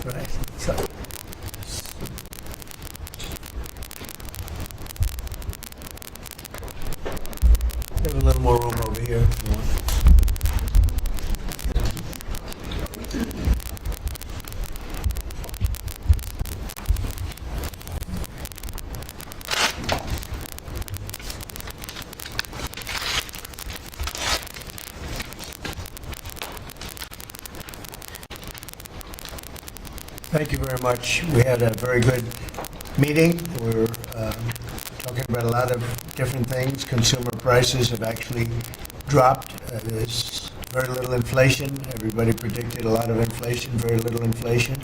Right. So, have a little more room over here if you want. Thank you very much. We had a very good meeting. We were talking about a lot of different things. Consumer prices have actually dropped. There's very little inflation. Everybody predicted a lot of inflation, very little inflation.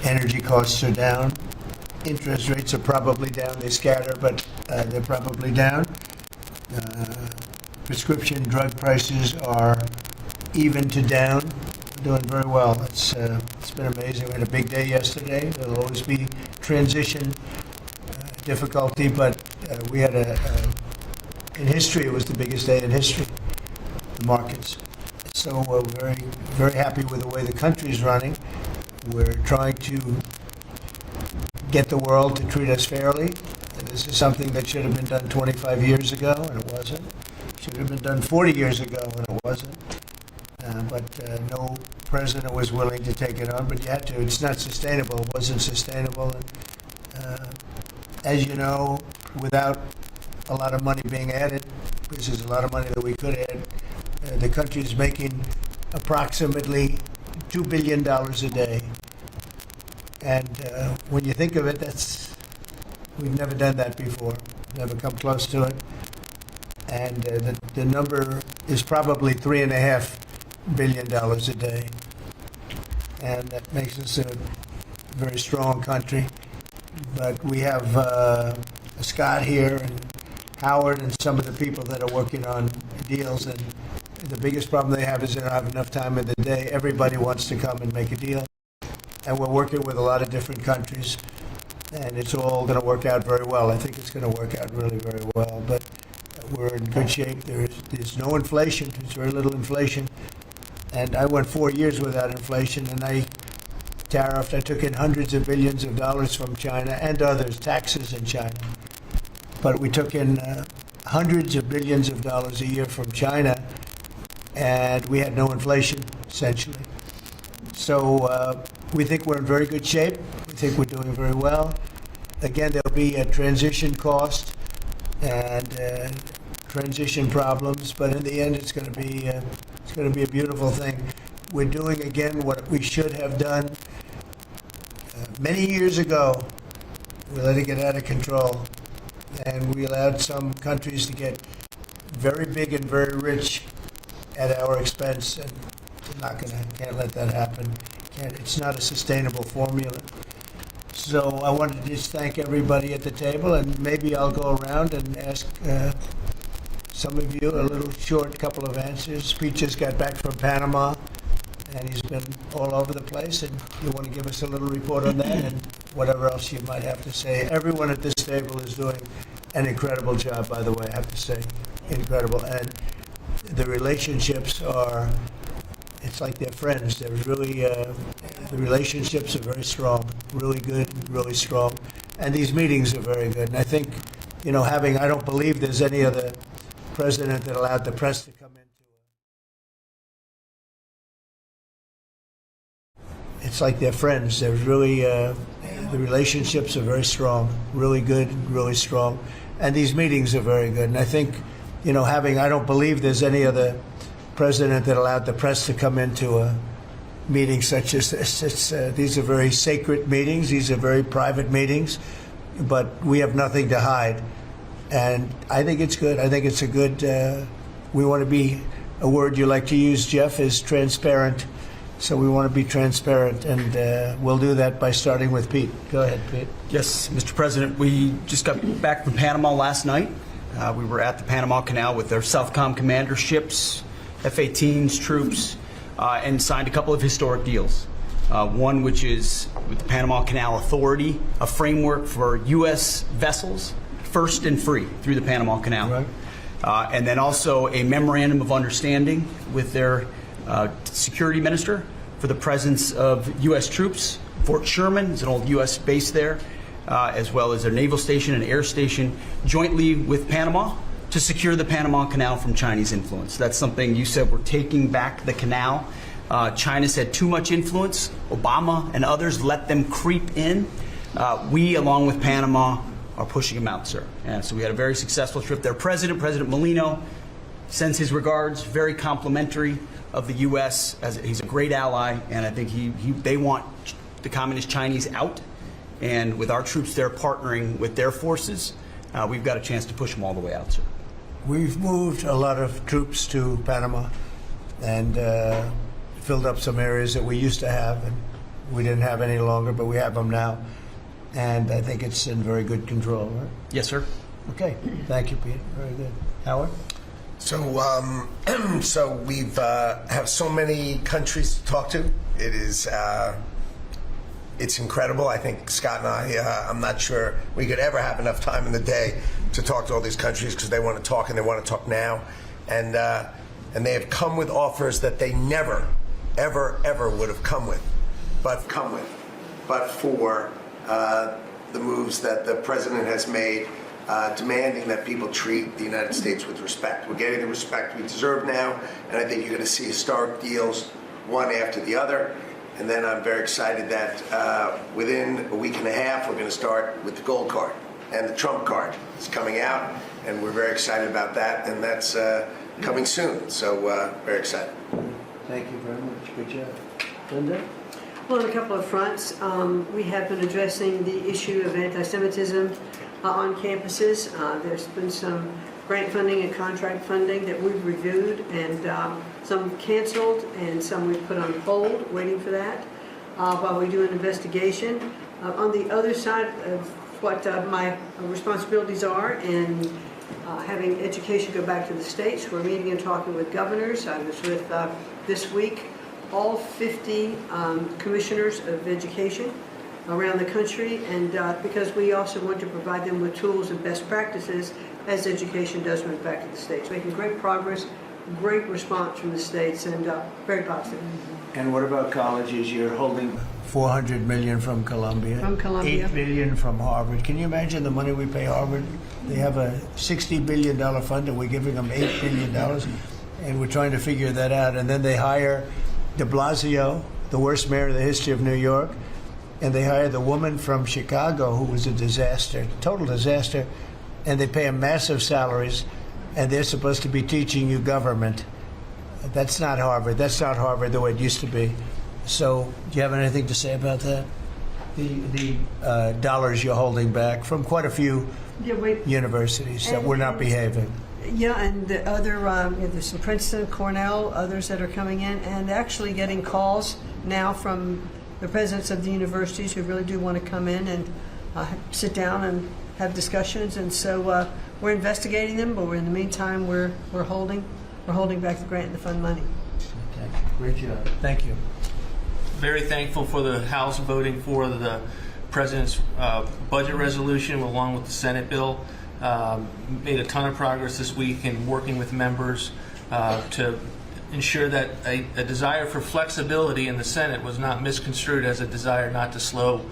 Energy costs are down. Interest rates are probably down. They scatter, but they're probably down. Prescription drug prices are even to down. Doing very well. It's been amazing. We had a big day yesterday. There'll always be transition difficulty, but we had in history, it was the biggest day in history, the markets. So we're very, very happy with the way the country is running. We're trying to get the world to treat us fairly. And this is something that should have been done 25 years ago, and it wasn't. Should have been done 40 years ago, and it wasn't. But no president was willing to take it on, but you had to. It's not sustainable. It wasn't sustainable. And, as you know, without a lot of money being added, this is a lot of money that we could add, the country is making approximately $2 billion a day. And when you think of it, we've never done that before, never come close to it. And the number is probably $3.5 billion a day, and that makes us a very strong country. But we have Scott here and Howard and some of the people that are working on deals, and the biggest problem they have is they don't have enough time in the day. Everybody wants to come and make a deal, and we're working with a lot of different countries, and it's all going to work out very well. I think it's going to work out really very well, but we're in good shape. There's no inflation. There's very little inflation. And I went 4 years without inflation, and I tariffed. I took in hundreds of billions of dollars from China and others, taxes in China. But we took in hundreds of billions of dollars a year from China, and we had no inflation, essentially. So we think we're in very good shape. We think we're doing very well. Again, there'll be a transition cost and transition problems, but in the end, it's going to be a beautiful thing. We're doing, again, what we should have done many years ago. We let it get out of control, and we allowed some countries to get very big and very rich at our expense, and can't let that happen. It's not a sustainable formula. So I wanted to just thank everybody at the table, and maybe I'll go around and ask some of you a little short couple of answers. Pete just got back from Panama, and he's been all over the place, and you want to give us a little report on that and whatever else you might have to say. Everyone at this table is doing an incredible job, by the way, I have to say. Incredible. And the relationships are, it's like they're friends. They're really, the relationships are very strong, really good, really strong. And these meetings are very good. And I think, I don't believe there's any other president that allowed the press to come into it. It's like they're friends. They're really, the relationships are very strong, really good, really strong. And these meetings are very good. And I think, I don't believe there's any other president that allowed the press to come into a meeting such as this. These are very sacred meetings. These are very private meetings, but we have nothing to hide. And I think it's good. I think it's a good, we want to be, a word you like to use, Jeff, is transparent. So we want to be transparent, and we'll do that by starting with Pete. Go ahead, Pete. Yes, Mr. President, we just got back from Panama last night. We were at the Panama Canal with their Southcom commander ships, F-18s, troops, and signed a couple of historic deals. One which is with the Panama Canal Authority, a framework for U.S. vessels, first and free through the Panama Canal. Right. And then also a memorandum of understanding with their security minister for the presence of U.S. troops Fort Sherman is an old U.S. base there, as well as their naval station and air station, jointly with Panama, to secure the Panama Canal from Chinese influence. That's something you said, we're taking back the canal. China's had too much influence. Obama and others let them creep in. We, along with Panama, are pushing them out, sir. And so we had a very successful trip. Their president, President Molino, sends his regards, very complimentary of the U.S. as he's a great ally, and I think they want the Communist Chinese out. And with our troops there partnering with their forces, we've got a chance to push them all the way out, sir. We've moved a lot of troops to Panama and filled up some areas that we used to have, and we didn't have any longer, but we have them now. And I think it's in very good control, right? Yes, sir. Okay. Thank you, Pete. Very good. Howard? So, so we've have so many countries to talk to. It is, it's incredible. I think Scott and I, I'm not sure we could ever have enough time in the day to talk to all these countries because they want to talk and they want to talk now, and they have come with offers that they never, ever would have come with, but for the moves that the president has made, demanding that people treat the United States with respect. We're getting the respect we deserve now, and I think you're going to see historic deals, one after the other. And then I'm very excited that within a week and a half, we're going to start with the gold card, and the Trump card is coming out, and we're very excited about that, and that's coming soon. So very excited. Thank you very much. Good job. Linda? Well, on a couple of fronts, we have been addressing the issue of anti-Semitism on campuses. There's been some grant funding and contract funding that we've reviewed, and some canceled and some we've put on hold, waiting for that, while we do an investigation. On the other side of what my responsibilities are in having education go back to the states, we're meeting and talking with governors. I was with, this week, all 50 commissioners of education around the country, and because we also want to provide them with tools and best practices as education does move back to the states. Making great progress, great response from the states, and very positive. And what about colleges? You're holding $400 million from Columbia. From Columbia. $8 billion from Harvard. Can you imagine the money we pay Harvard? They have a $60 billion fund, and we're giving them $8 billion, and we're trying to figure that out. And then they hire de Blasio, the worst mayor in the history of New York, and they hire the woman from Chicago who was a disaster, total disaster, and they pay them massive salaries, and they're supposed to be teaching you government. That's not Harvard. That's not Harvard the way it used to be. So do you have anything to say about that? The dollars you're holding back from quite a few universities that were not behaving. Yeah, and the other, there's some Princeton, Cornell, others that are coming in, and actually getting calls now from the presidents of the universities who really do want to come in and sit down and have discussions. And so we're investigating them, but in the meantime, we're holding back the grant and the fund money. Okay. Great job. Thank you. Very thankful for the House voting for the President's budget resolution along with the Senate bill. Made a ton of progress this week in working with members to ensure that a desire for flexibility in the Senate was not misconstrued as a desire not to slow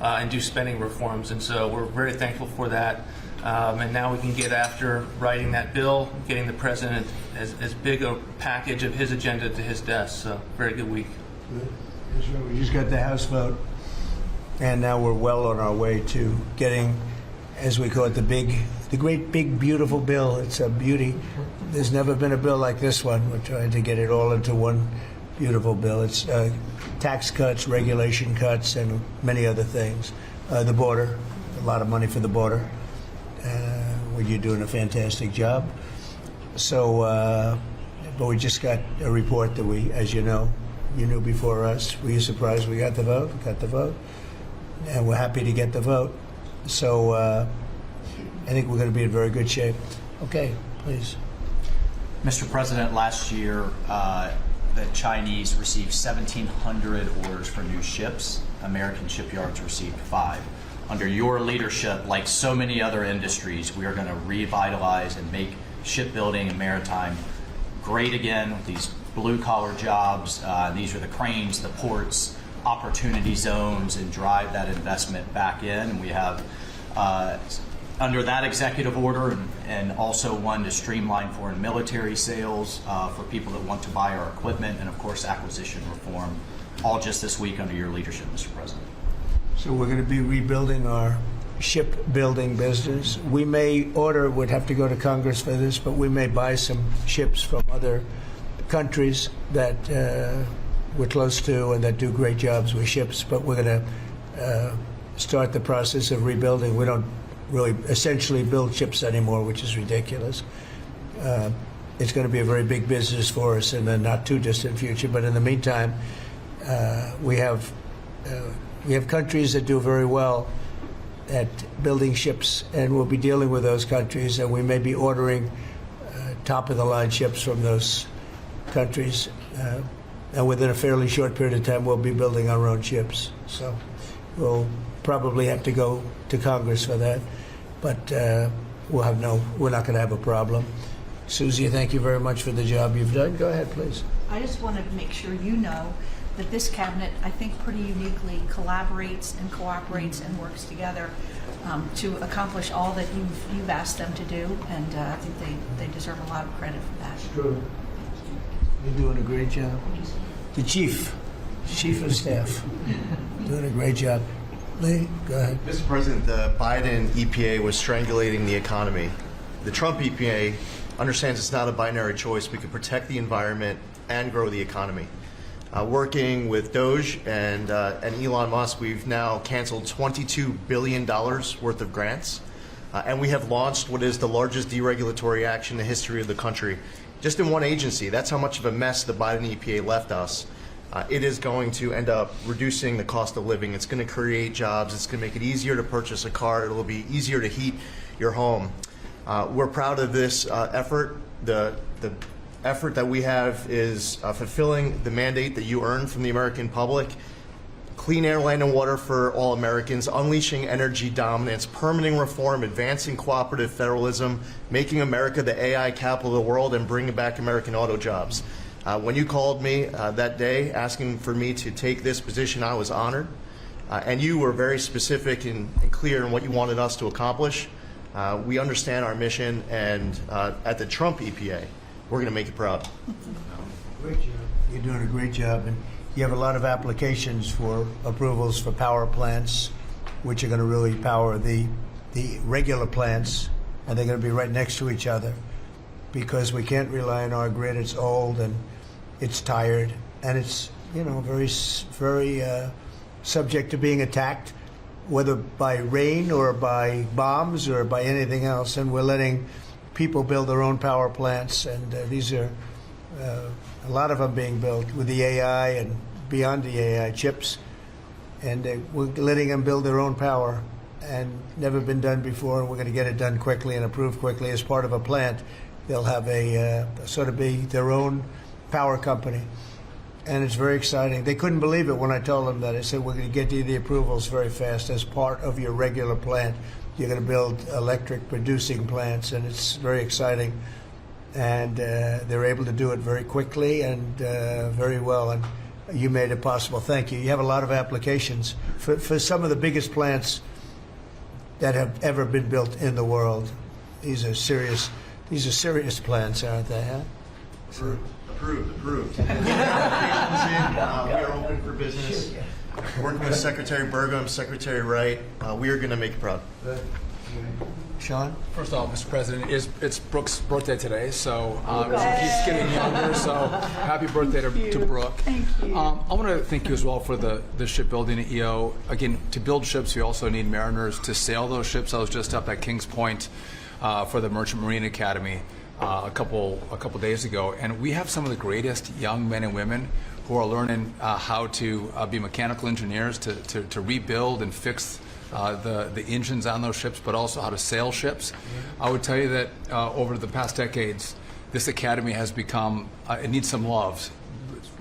and do spending reforms. And so we're very thankful for that. And now we can get after writing that bill, getting the President as big a package of his agenda to his desk. So very good week. Good. We just got the House vote, and now we're well on our way to getting, as we call it, the great big beautiful bill. It's a beauty. There's never been a bill like this one. We're trying to get it all into one beautiful bill. It's tax cuts, regulation cuts, and many other things. The border, a lot of money for the border, where you're doing a fantastic job. So, but we just got a report that we, as you know, you knew before us. Were you surprised we got the vote? We got the vote, and we're happy to get the vote. So I think we're going to be in very good shape. Okay, please. Mr. President, last year the Chinese received 1,700 orders for new ships. American shipyards received 5. Under your leadership, like so many other industries, we are going to revitalize and make shipbuilding and maritime great again with these blue-collar jobs. These are the cranes, the ports, opportunity zones and drive that investment back in. And we have, under that executive order, and also one to streamline foreign military sales for people that want to buy our equipment, and of course acquisition reform, all just this week under your leadership, Mr. President. So we're going to be rebuilding our shipbuilding business. We may would have to go to Congress for this, but we may buy some ships from other countries that we're close to and that do great jobs with ships. But we're going to start the process of rebuilding. We don't really essentially build ships anymore, which is ridiculous. It's going to be a very big business for us in the not too distant future. But in the meantime, we have countries that do very well at building ships, and we'll be dealing with those countries, and we may be ordering top-of-the-line ships from those countries, and within a fairly short period of time, we'll be building our own ships. So we'll probably have to go to Congress for that, but we're not going to have a problem. Susie, thank you very much for the job you've done. Go ahead, please. I just want to make sure you know that this cabinet, I think, pretty uniquely collaborates and cooperates and works together to accomplish all that you've asked them to do, and I think they deserve a lot of credit for that. True. You're doing a great job. The chief of staff, doing a great job. Lee, go ahead. Mr. President, the Biden EPA was strangulating the economy. The Trump EPA understands it's not a binary choice. We can protect the environment and grow the economy. Working with Doge and Elon Musk, we've now canceled $22 billion worth of grants, and we have launched what is the largest deregulatory action in the history of the country, just in one agency. That's how much of a mess the Biden EPA left us. It is going to end up reducing the cost of living. It's going to create jobs. It's going to make it easier to purchase a car. It will be easier to heat your home. We're proud of this effort. The effort that we have is fulfilling the mandate that you earned from the American public. Clean air, land, and water for all Americans, unleashing energy dominance, permitting reform, advancing cooperative federalism, making America the AI capital of the world, and bringing back American auto jobs. When you called me that day asking for me to take this position, I was honored. And you were very specific and clear in what you wanted us to accomplish. We understand our mission, and at the Trump EPA, we're going to make you proud. Great job. You're doing a great job, and you have a lot of applications for approvals for power plants, which are going to really power the regular plants, and they're going to be right next to each other, because we can't rely on our grid. It's old and it's tired, and it's very subject to being attacked, whether by rain or by bombs or by anything else. And we're letting people build their own power plants, and these are a lot of them being built with the AI and beyond the AI chips, and we're letting them build their own power, and never been done before. And we're going to get it done quickly and approved quickly as part of a plant. They'll have a sort of be their own power company, and it's very exciting. They couldn't believe it when I told them that. I said, we're going to get you the approvals very fast as part of your regular plant. You're going to build electric producing plants, and it's very exciting. And they're able to do it very quickly and very well, and you made it possible. Thank you. You have a lot of applications for some of the biggest plants that have ever been built in the world. These are serious plants, aren't they? Huh? Approved. We are open for business. Working with Secretary Burgum, Secretary Wright, we are going to make you proud. Sean? First off, Mr. President, it's Brooke's birthday today, so she keeps getting younger, so happy birthday to Brooke. Thank you. I want to thank you as well for the shipbuilding at EO. Again, to build ships, we also need mariners to sail those ships. I was just up at Kings Point for the Merchant Marine Academy a couple days ago, and we have some of the greatest young men and women who are learning how to be mechanical engineers, to rebuild and fix the engines on those ships, but also how to sail ships. I would tell you that over the past decades, this academy has become, it needs some love.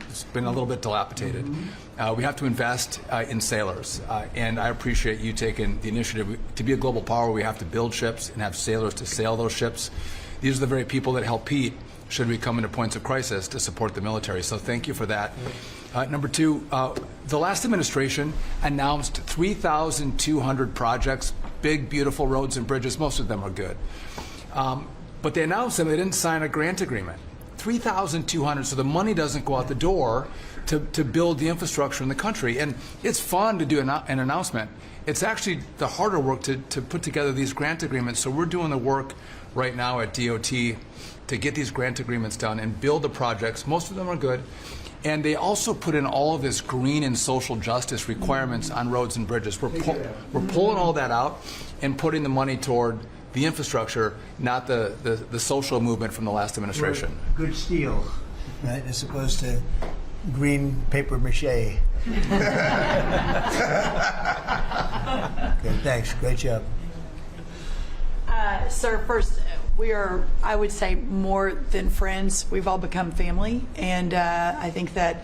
It's been a little bit dilapidated. We have to invest in sailors, and I appreciate you taking the initiative. To be a global power, we have to build ships and have sailors to sail those ships. These are the very people that help Pete should we come into points of crisis to support the military. So thank you for that. Number two, the last administration announced 3,200 projects, big, beautiful roads and bridges. Most of them are good. But they announced them, they didn't sign a grant agreement. 3,200, so the money doesn't go out the door to build the infrastructure in the country. And it's fun to do an announcement. It's actually the harder work to put together these grant agreements. So we're doing the work right now at DOT to get these grant agreements done and build the projects. Most of them are good. And they also put in all of this green and social justice requirements on roads and bridges. We're pulling all that out and putting the money toward the infrastructure, not the social movement from the last administration. Good steel, right, as opposed to green paper mache. Okay, thanks. Great job. Sir, first, we are, I would say, more than friends. We've all become family, and I think that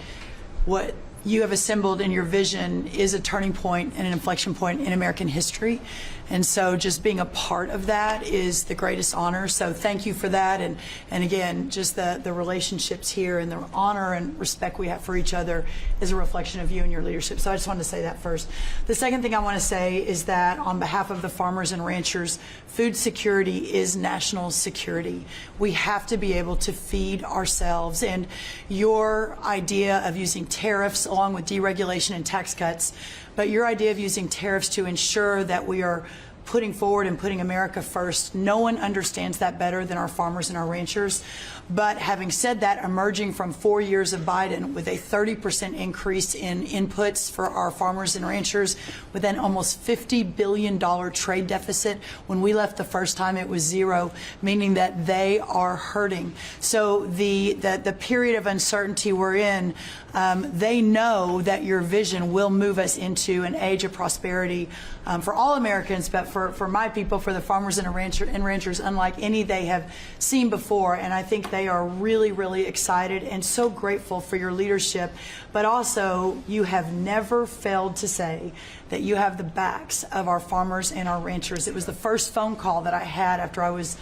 what you have assembled in your vision is a turning point and an inflection point in American history. And so just being a part of that is the greatest honor. So thank you for that. And again, just the relationships here and the honor and respect we have for each other is a reflection of you and your leadership. So I just wanted to say that first. The second thing I want to say is that on behalf of the farmers and ranchers, food security is national security. We have to be able to feed ourselves. And your idea of using tariffs along with deregulation and tax cuts, but your idea of using tariffs to ensure that we are putting forward and putting America first, no one understands that better than our farmers and our ranchers. But having said that, emerging from 4 years of Biden with a 30% increase in inputs for our farmers and ranchers, with an almost $50 billion trade deficit. When we left the first time, it was zero, meaning that they are hurting. So the period of uncertainty we're in, they know that your vision will move us into an age of prosperity for all Americans, but for my people, for the farmers and ranchers, unlike any they have seen before. And I think they are really, really excited and so grateful for your leadership. But also, you have never failed to say that you have the backs of our farmers and our ranchers. It was the first phone call that I had after I was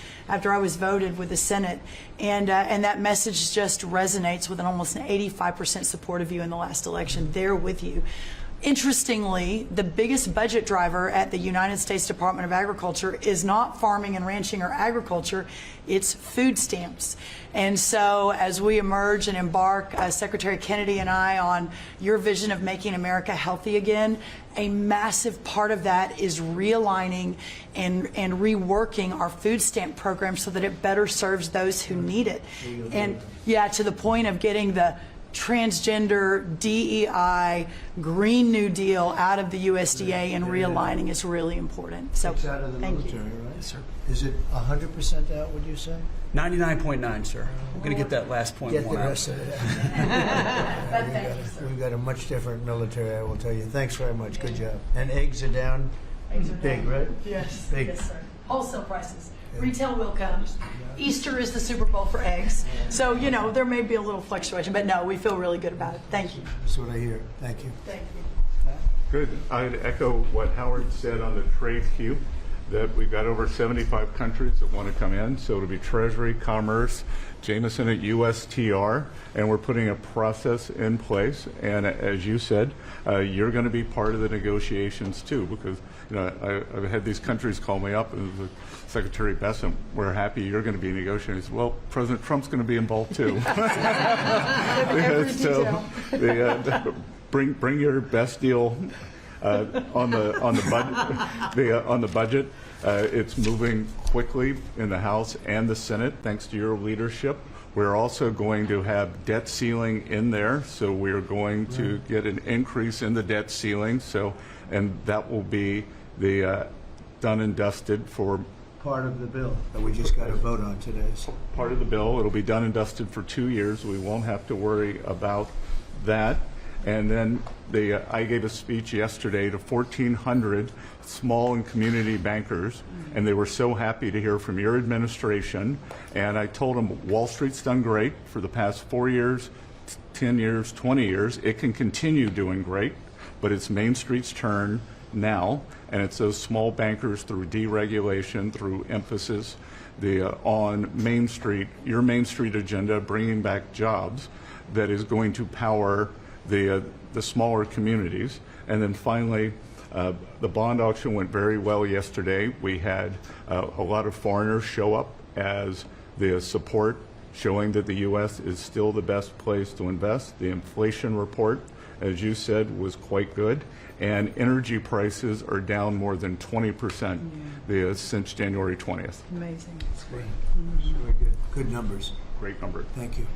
voted with the Senate, and that message just resonates with almost an 85% support of you in the last election. They're with you. Interestingly, the biggest budget driver at the United States Department of Agriculture is not farming and ranching or agriculture, it's food stamps. And so as we emerge and embark, Secretary Kennedy and I, on your vision of making America healthy again, a massive part of that is realigning and reworking our food stamp program so that it better serves those who need it. And yeah, to the point of getting the transgender, DEI, Green New Deal out of the USDA and realigning is really important. So It's out of the thank military, you. right? Yes, sir. Is it 100% out, would you say? 99.9, sir. We're going to get that last point Get the one out. rest of it. But thank you, sir. We've got a much different military, I will tell you. Thanks very much. Good job. And eggs are down. Eggs are Big, down. right? Yes, Big. yes, sir. Wholesale prices. Retail will come. Easter is the Super Bowl for eggs. So, you know, there may be a little fluctuation, but no, we feel really good about it. Thank you. That's what I hear. Thank you. Thank you. Good. I'd echo what Howard said on the trade queue, that we've got over 75 countries that want to come in. So it'll be Treasury, Commerce, Jameson at USTR, and we're putting a process in place. And as you said, you're going to be part of the negotiations too, because you know I've had these countries call me up and Secretary Bessent, we're happy you're going to be negotiating. I said, well, President Trump's going to be involved too. So bring your best deal on the budget. It's moving quickly in the House and the Senate, thanks to your leadership. We're also going to have debt ceiling in there, so we're going to get an increase in the debt ceiling. So, and that will be the done and dusted for Part of the bill that we just got to vote on today. So. part of the bill. It'll be done and dusted for 2 years. We won't have to worry about that. And then I gave a speech yesterday to 1,400 small and community bankers, and they were so happy to hear from your administration. And I told them Wall Street's done great for the past 4 years, 10 years, 20 years. It can continue doing great, but it's Main Street's turn now, and it's those small bankers through deregulation, through emphasis, on Main Street, your Main Street agenda, bringing back jobs that is going to power the smaller communities. And then finally, the bond auction went very well yesterday. We had a lot of foreigners show up as the support, showing that the U.S. is still the best place to invest. The inflation report, as you said, was quite good. And energy prices are down more than 20% since January 20th. Amazing. That's great. Very good. Good numbers. Great number. Thank you.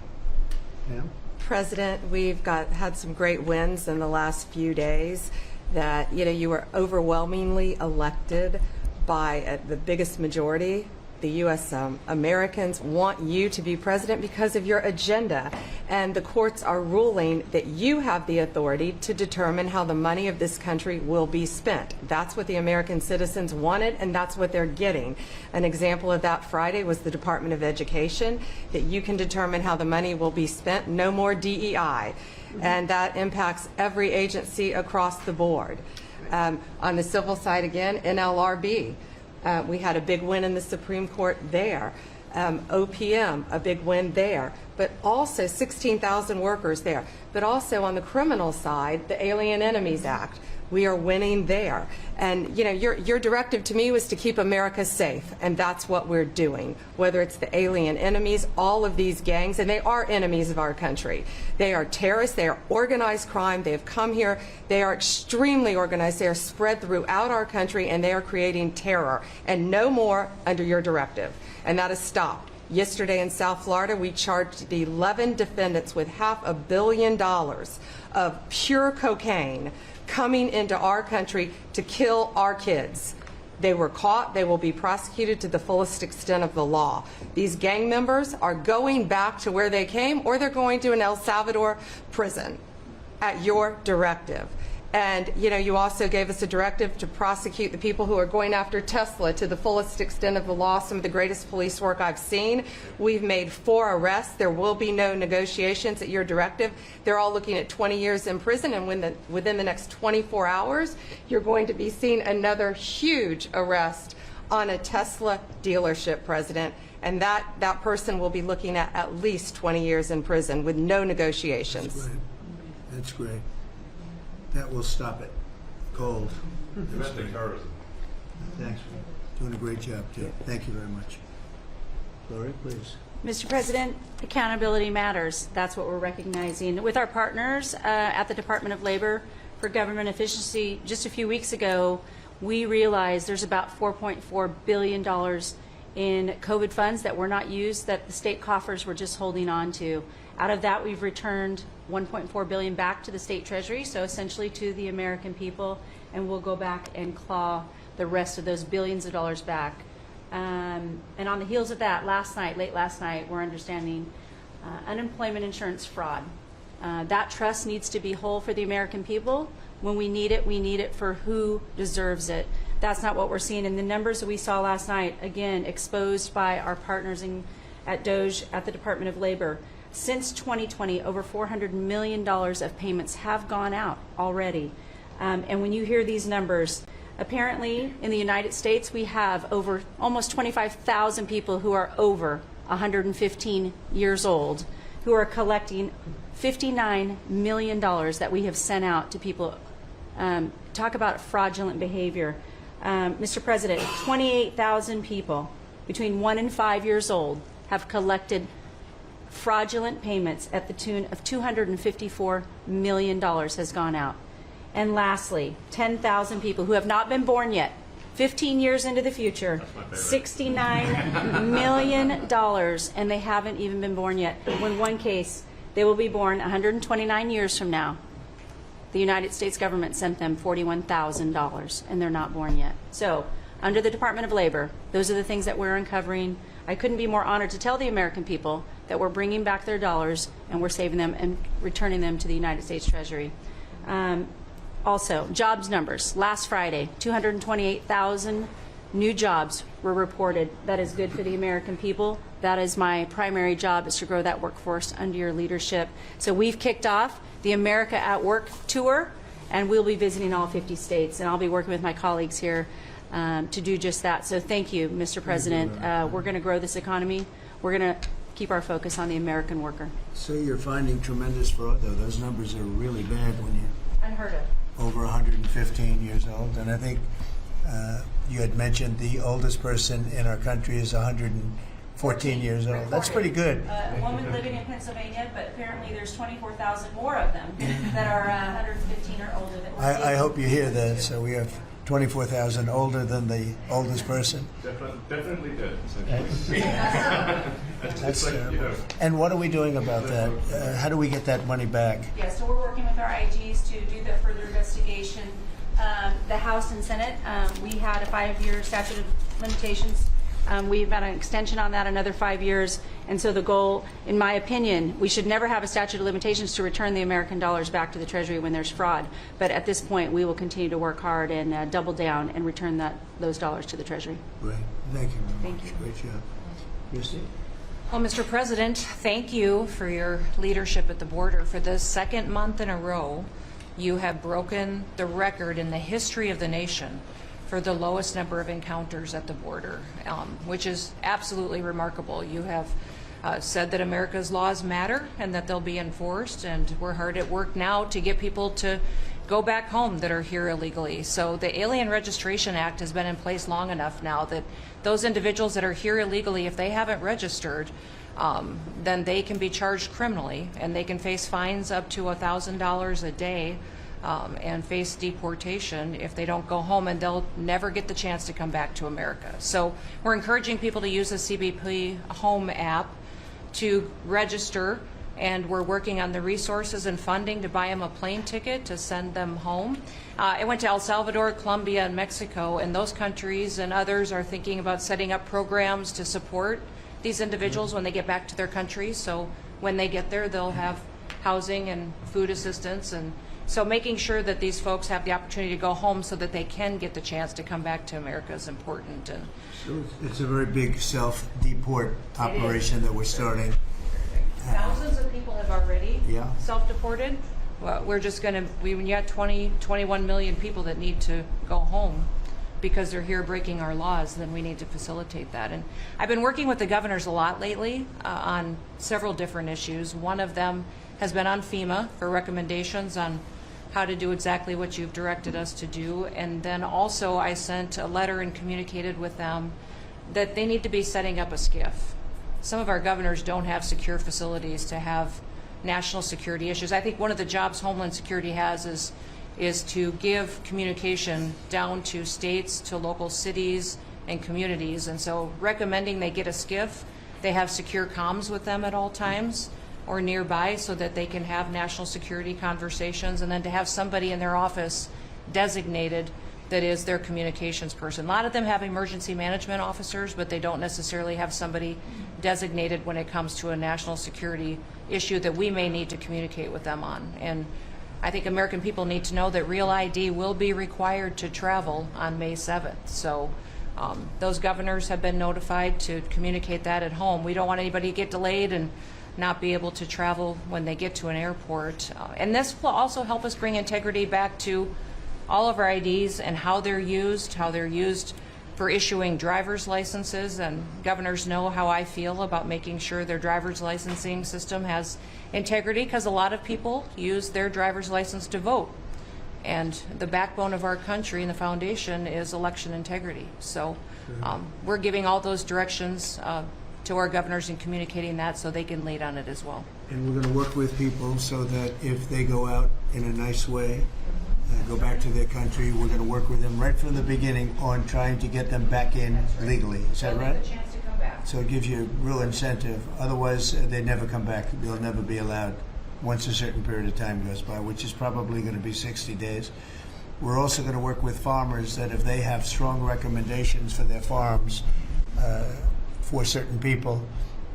Pam? President, we've had some great wins in the last few days. That you were overwhelmingly elected by the biggest majority. The U.S. Americans want you to be president because of your agenda, and the courts are ruling that you have the authority to determine how the money of this country will be spent. That's what the American citizens wanted, and that's what they're getting. An example of that Friday was the Department of Education, that you can determine how the money will be spent. No more DEI. And that impacts every agency across the board. On the civil side again, NLRB, we had a big win in the Supreme Court there. OPM, a big win there. But also 16,000 workers there. But also on the criminal side, the Alien Enemies Act. We are winning there. And your directive to me was to keep America safe, and that's what we're doing. Whether it's the alien enemies, all of these gangs, and they are enemies of our country. They are terrorists, they are organized crime, they have come here, they are extremely organized, they are spread throughout our country, and they are creating terror. And no more under your directive. And that is stopped. Yesterday in South Florida, we charged the 11 defendants with $500 million of pure cocaine coming into our country to kill our kids. They were caught. They will be prosecuted to the fullest extent of the law. These gang members are going back to where they came, or they're going to an El Salvador prison at your directive. And you also gave us a directive to prosecute the people who are going after Tesla to the fullest extent of the law, some of the greatest police work I've seen. We've made 4 arrests. There will be no negotiations at your directive. They're all looking at 20 years in prison, and within the next 24 hours, you're going to be seeing another huge arrest on a Tesla dealership, President. And that person will be looking at least 20 years in prison with no negotiations. That's great. That's great. That will stop it. Cold. Domestic terrorism. Thanks. Doing a great job, too. Thank you very much. Gloria, please. Mr. President, accountability matters. That's what we're recognizing. With our partners at the Department of Labor for Government Efficiency, just a few weeks ago, we realized there's about $4.4 billion in COVID funds that were not used, that the state coffers were just holding on to. Out of that, we've returned $1.4 billion back to the state treasury, so essentially to the American people, and we'll go back and claw the rest of those billions of dollars back. And on the heels of that, late last night, we're understanding unemployment insurance fraud. That trust needs to be whole for the American people. When we need it for who deserves it. That's not what we're seeing in the numbers that we saw last night, again, exposed by our partners at Doge at the Department of Labor. Since 2020, over $400 million of payments have gone out already. And when you hear these numbers, apparently in the United States, we have over almost 25,000 people who are over 115 years old who are collecting $59 million that we have sent out to people. Talk about fraudulent behavior. Mr. President, 28,000 people between 1 and 5 years old have collected fraudulent payments at the tune of $254 million has gone out. And lastly, 10,000 people who have not been born yet, 15 years into the future, $69 million, and they haven't even been born yet. In one case, they will be born 129 years from now. The United States government sent them $41,000, and they're not born yet. So, under the Department of Labor, those are the things that we're uncovering. I couldn't be more honored to tell the American people that we're bringing back their dollars and we're saving them and returning them to the United States Treasury. Also, jobs numbers. Last Friday, 228,000 new jobs were reported. That is good for the American people. That is my primary job, is to grow that workforce under your leadership. So we've kicked off the America at Work tour, and we'll be visiting all 50 states, and I'll be working with my colleagues here to do just that. So thank you, Mr. President. We're going to grow this economy. We're going to keep our focus on the American worker. So you're finding tremendous fraud, though. Those numbers are really bad when you're Unheard of. over 115 years old. And I think you had mentioned the oldest person in our country is 114 years old. That's pretty good. A woman living in Pennsylvania, but apparently there's 24,000 more of them that are 115 or older. That I hope you hear that. So we have 24,000 older than the oldest person. Definitely did. That's terrible. And what are we doing about that? How do we get that money back? Yeah, so we're working with our IGs to do the further investigation. The House and Senate, we had a 5-year statute of limitations. We've got an extension on that, another 5 years. And so the goal, in my opinion, we should never have a statute of limitations to return the American dollars back to the Treasury when there's fraud. But at this point, we will continue to work hard and double down and return those dollars to the Treasury. Right. Thank you very much. Thank you. Great job. Christy? Well, Mr. President, thank you for your leadership at the border. For the second month in a row, you have broken the record in the history of the nation for the lowest number of encounters at the border, which is absolutely remarkable. You have said that America's laws matter and that they'll be enforced, and we're hard at work now to get people to go back home that are here illegally. So the Alien Registration Act has been in place long enough now that those individuals that are here illegally, if they haven't registered, then they can be charged criminally, and they can face fines up to $1,000 a day and face deportation if they don't go home, and they'll never get the chance to come back to America. So we're encouraging people to use the CBP Home app to register, and we're working on the resources and funding to buy them a plane ticket to send them home. I went to El Salvador, Colombia, and Mexico, and those countries and others are thinking about setting up programs to support these individuals when they get back to their countries. So when they get there, they'll have housing and food assistance, and so making sure that these folks have the opportunity to go home so that they can get the chance to come back to America is important. And So it's a very big self-deport operation that we're starting. thousands of people have already Yeah. self-deported. Well, we're just going to, when you have 21 million people that need to go home because they're here breaking our laws, then we need to facilitate that. And I've been working with the governors a lot lately on several different issues. One of them has been on FEMA for recommendations on how to do exactly what you've directed us to do. And then also I sent a letter and communicated with them that they need to be setting up a SCIF. Some of our governors don't have secure facilities to have national security issues. I think one of the jobs Homeland Security has is to give communication down to states, to local cities and communities. And so recommending they get a SCIF, they have secure comms with them at all times or nearby so that they can have national security conversations, and then to have somebody in their office designated that is their communications person. A lot of them have emergency management officers, but they don't necessarily have somebody designated when it comes to a national security issue that we may need to communicate with them on. And I think American people need to know that Real ID will be required to travel on May 7th. So those governors have been notified to communicate that at home. We don't want anybody to get delayed and not be able to travel when they get to an airport. And this will also help us bring integrity back to all of our IDs and how they're used for issuing driver's licenses. And governors know how I feel about making sure their driver's licensing system has integrity, because a lot of people use their driver's license to vote. And the backbone of our country and the foundation is election integrity. So we're giving all those directions to our governors and communicating that so they can lead on it as well. And we're going to work with people so that if they go out in a nice way, go back to their country, we're going to work with them right from the beginning on trying to get them back in legally. Is that right? They'll get the chance to come back. So it gives you a real incentive. Otherwise, they never come back. They'll never be allowed once a certain period of time goes by, which is probably going to be 60 days. We're also going to work with farmers that if they have strong recommendations for their farms for certain people,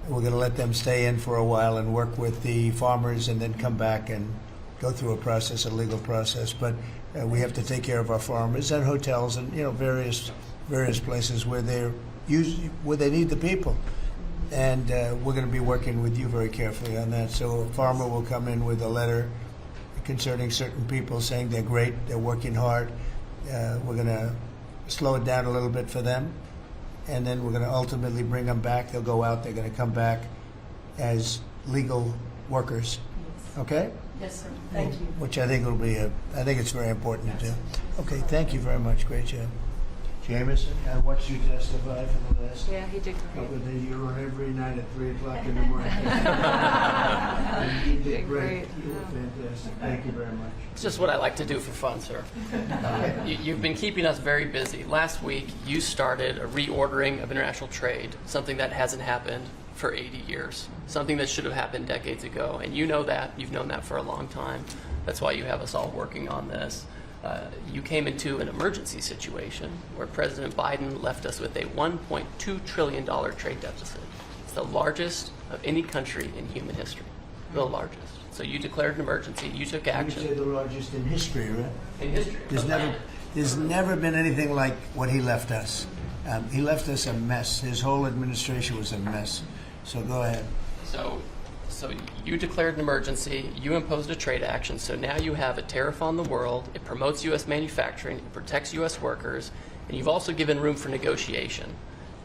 we're going to let them stay in for a while and work with the farmers and then come back and go through a process, a legal process. But we have to take care of our farmers and hotels and various places where they need the people. And we're going to be working with you very carefully on that. So a farmer will come in with a letter concerning certain people saying they're great, they're working hard. We're going to slow it down a little bit for them, and then we're going to ultimately bring them back. They'll go out. They're going to come back as legal workers. Okay? Yes, sir. Thank you. Which I think will be I think it's very important to do. Okay, thank you very much. Great job. Jameson, I watched you testify for the last Yeah, he did great. couple of days. You were on every night at 3 o'clock in the morning. And you did great. You were fantastic. Thank you very much. It's just what I like to do for fun, sir. You've been keeping us very busy. Last week, you started a reordering of international trade, something that hasn't happened for 80 years, something that should have happened decades ago. And you know that. You've known that for a long time. That's why you have us all working on this. You came into an emergency situation where President Biden left us with a $1.2 trillion trade deficit. It's the largest of any country in human history, the largest. So you declared an emergency, you took action. You say the largest in history, right? In history. There's never been anything like what he left us. He left us a mess. His whole administration was a mess. So go ahead. So you declared an emergency, you imposed a trade action, so now you have a tariff on the world, it promotes U.S. manufacturing, it protects U.S. workers, and you've also given room for negotiation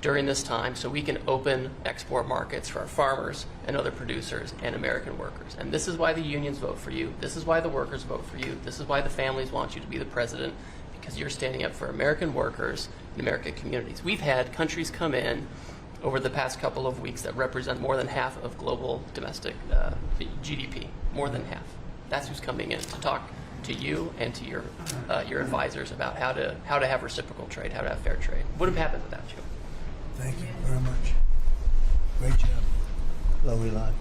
during this time so we can open export markets for our farmers and other producers and American workers. And this is why the unions vote for you, this is why the workers vote for you, this is why the families want you to be the president, because you're standing up for American workers and American communities. We've had countries come in over the past couple of weeks that represent more than half of global domestic GDP, more than half. That's who's coming in to talk to you and to your advisors about how to have reciprocal trade, how to have fair trade. Would have happened without you. Thank you very much. Great job. Lovely line.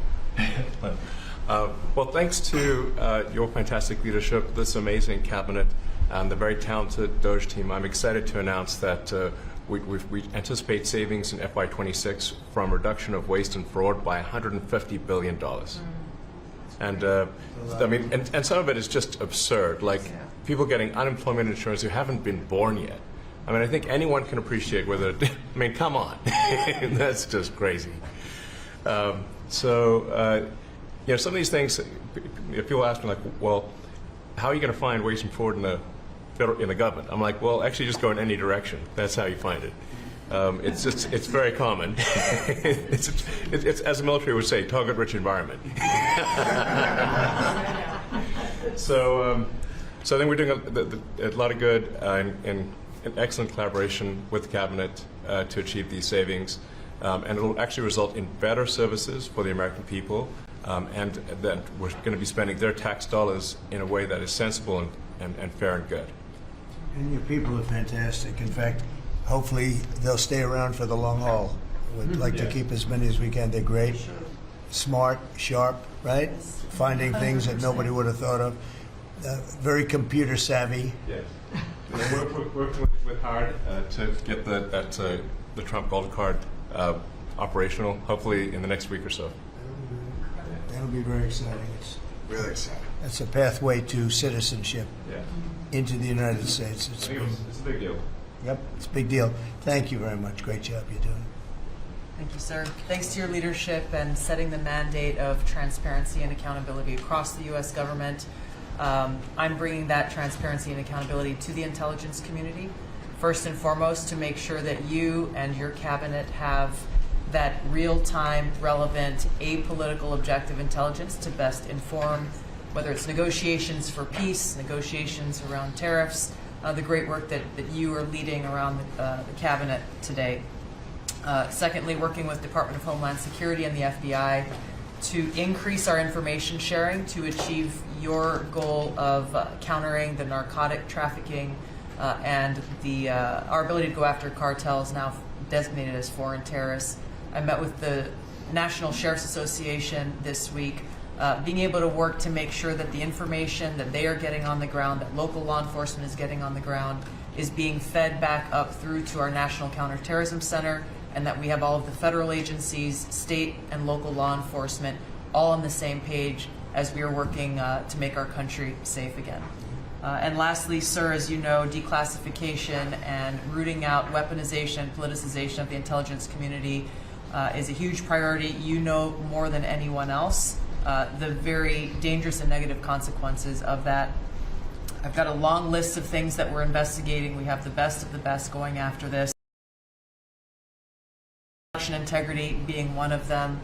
Well, thanks to your fantastic leadership, this amazing cabinet, and the very talented Doge team, I'm excited to announce that we anticipate savings in FY26 from reduction of waste and fraud by $150 billion. And I mean, and some of it is just absurd, like people getting unemployment insurance who haven't been born yet. I mean, I think anyone can appreciate whether, I mean, come on, that's just crazy. You know, some of these things, people ask me like, well, how are you going to find waste and fraud in the government? I'm like, well, actually just go in any direction. That's how you find it. It's very common. it's, as the military would say, target-rich environment. So I think we're doing a lot of good and excellent collaboration with the cabinet to achieve these savings. And it will actually result in better services for the American people, and that we're going to be spending their tax dollars in a way that is sensible and fair and good. And your people are fantastic. In fact, hopefully they'll stay around for the long haul. We'd like to keep as many as we can. They're great, smart, sharp, right? Finding things that nobody would have thought of. Very computer savvy. Yes. Working with hard to get the Trump Gold Card operational, hopefully in the next week or so. That'll be very exciting. It's Really exciting. It's a pathway to citizenship into the United States. It's a big deal. Yep, it's a big deal. Thank you very much. Great job you're doing. Thank you, sir. Thanks to your leadership and setting the mandate of transparency and accountability across the U.S. government. I'm bringing that transparency and accountability to the intelligence community. First and foremost, to make sure that you and your cabinet have that real-time, relevant, apolitical, objective intelligence to best inform, whether it's negotiations for peace, negotiations around tariffs, the great work that you are leading around the cabinet today. Secondly, working with Department of Homeland Security and the FBI to increase our information sharing to achieve your goal of countering the narcotic trafficking and our ability to go after cartels now designated as foreign terrorists. I met with the National Sheriff's Association this week, being able to work to make sure that the information that they are getting on the ground, that local law enforcement is getting on the ground, is being fed back up through to our National Counterterrorism Center, and that we have all of the federal agencies, state and local law enforcement, all on the same page as we are working to make our country safe again. And lastly, sir, as you know, declassification and rooting out weaponization, politicization of the intelligence community is a huge priority. You know more than anyone else the very dangerous and negative consequences of that. I've got a long list of things that we're investigating. We have the best of the best going after this. Election integrity being one of them.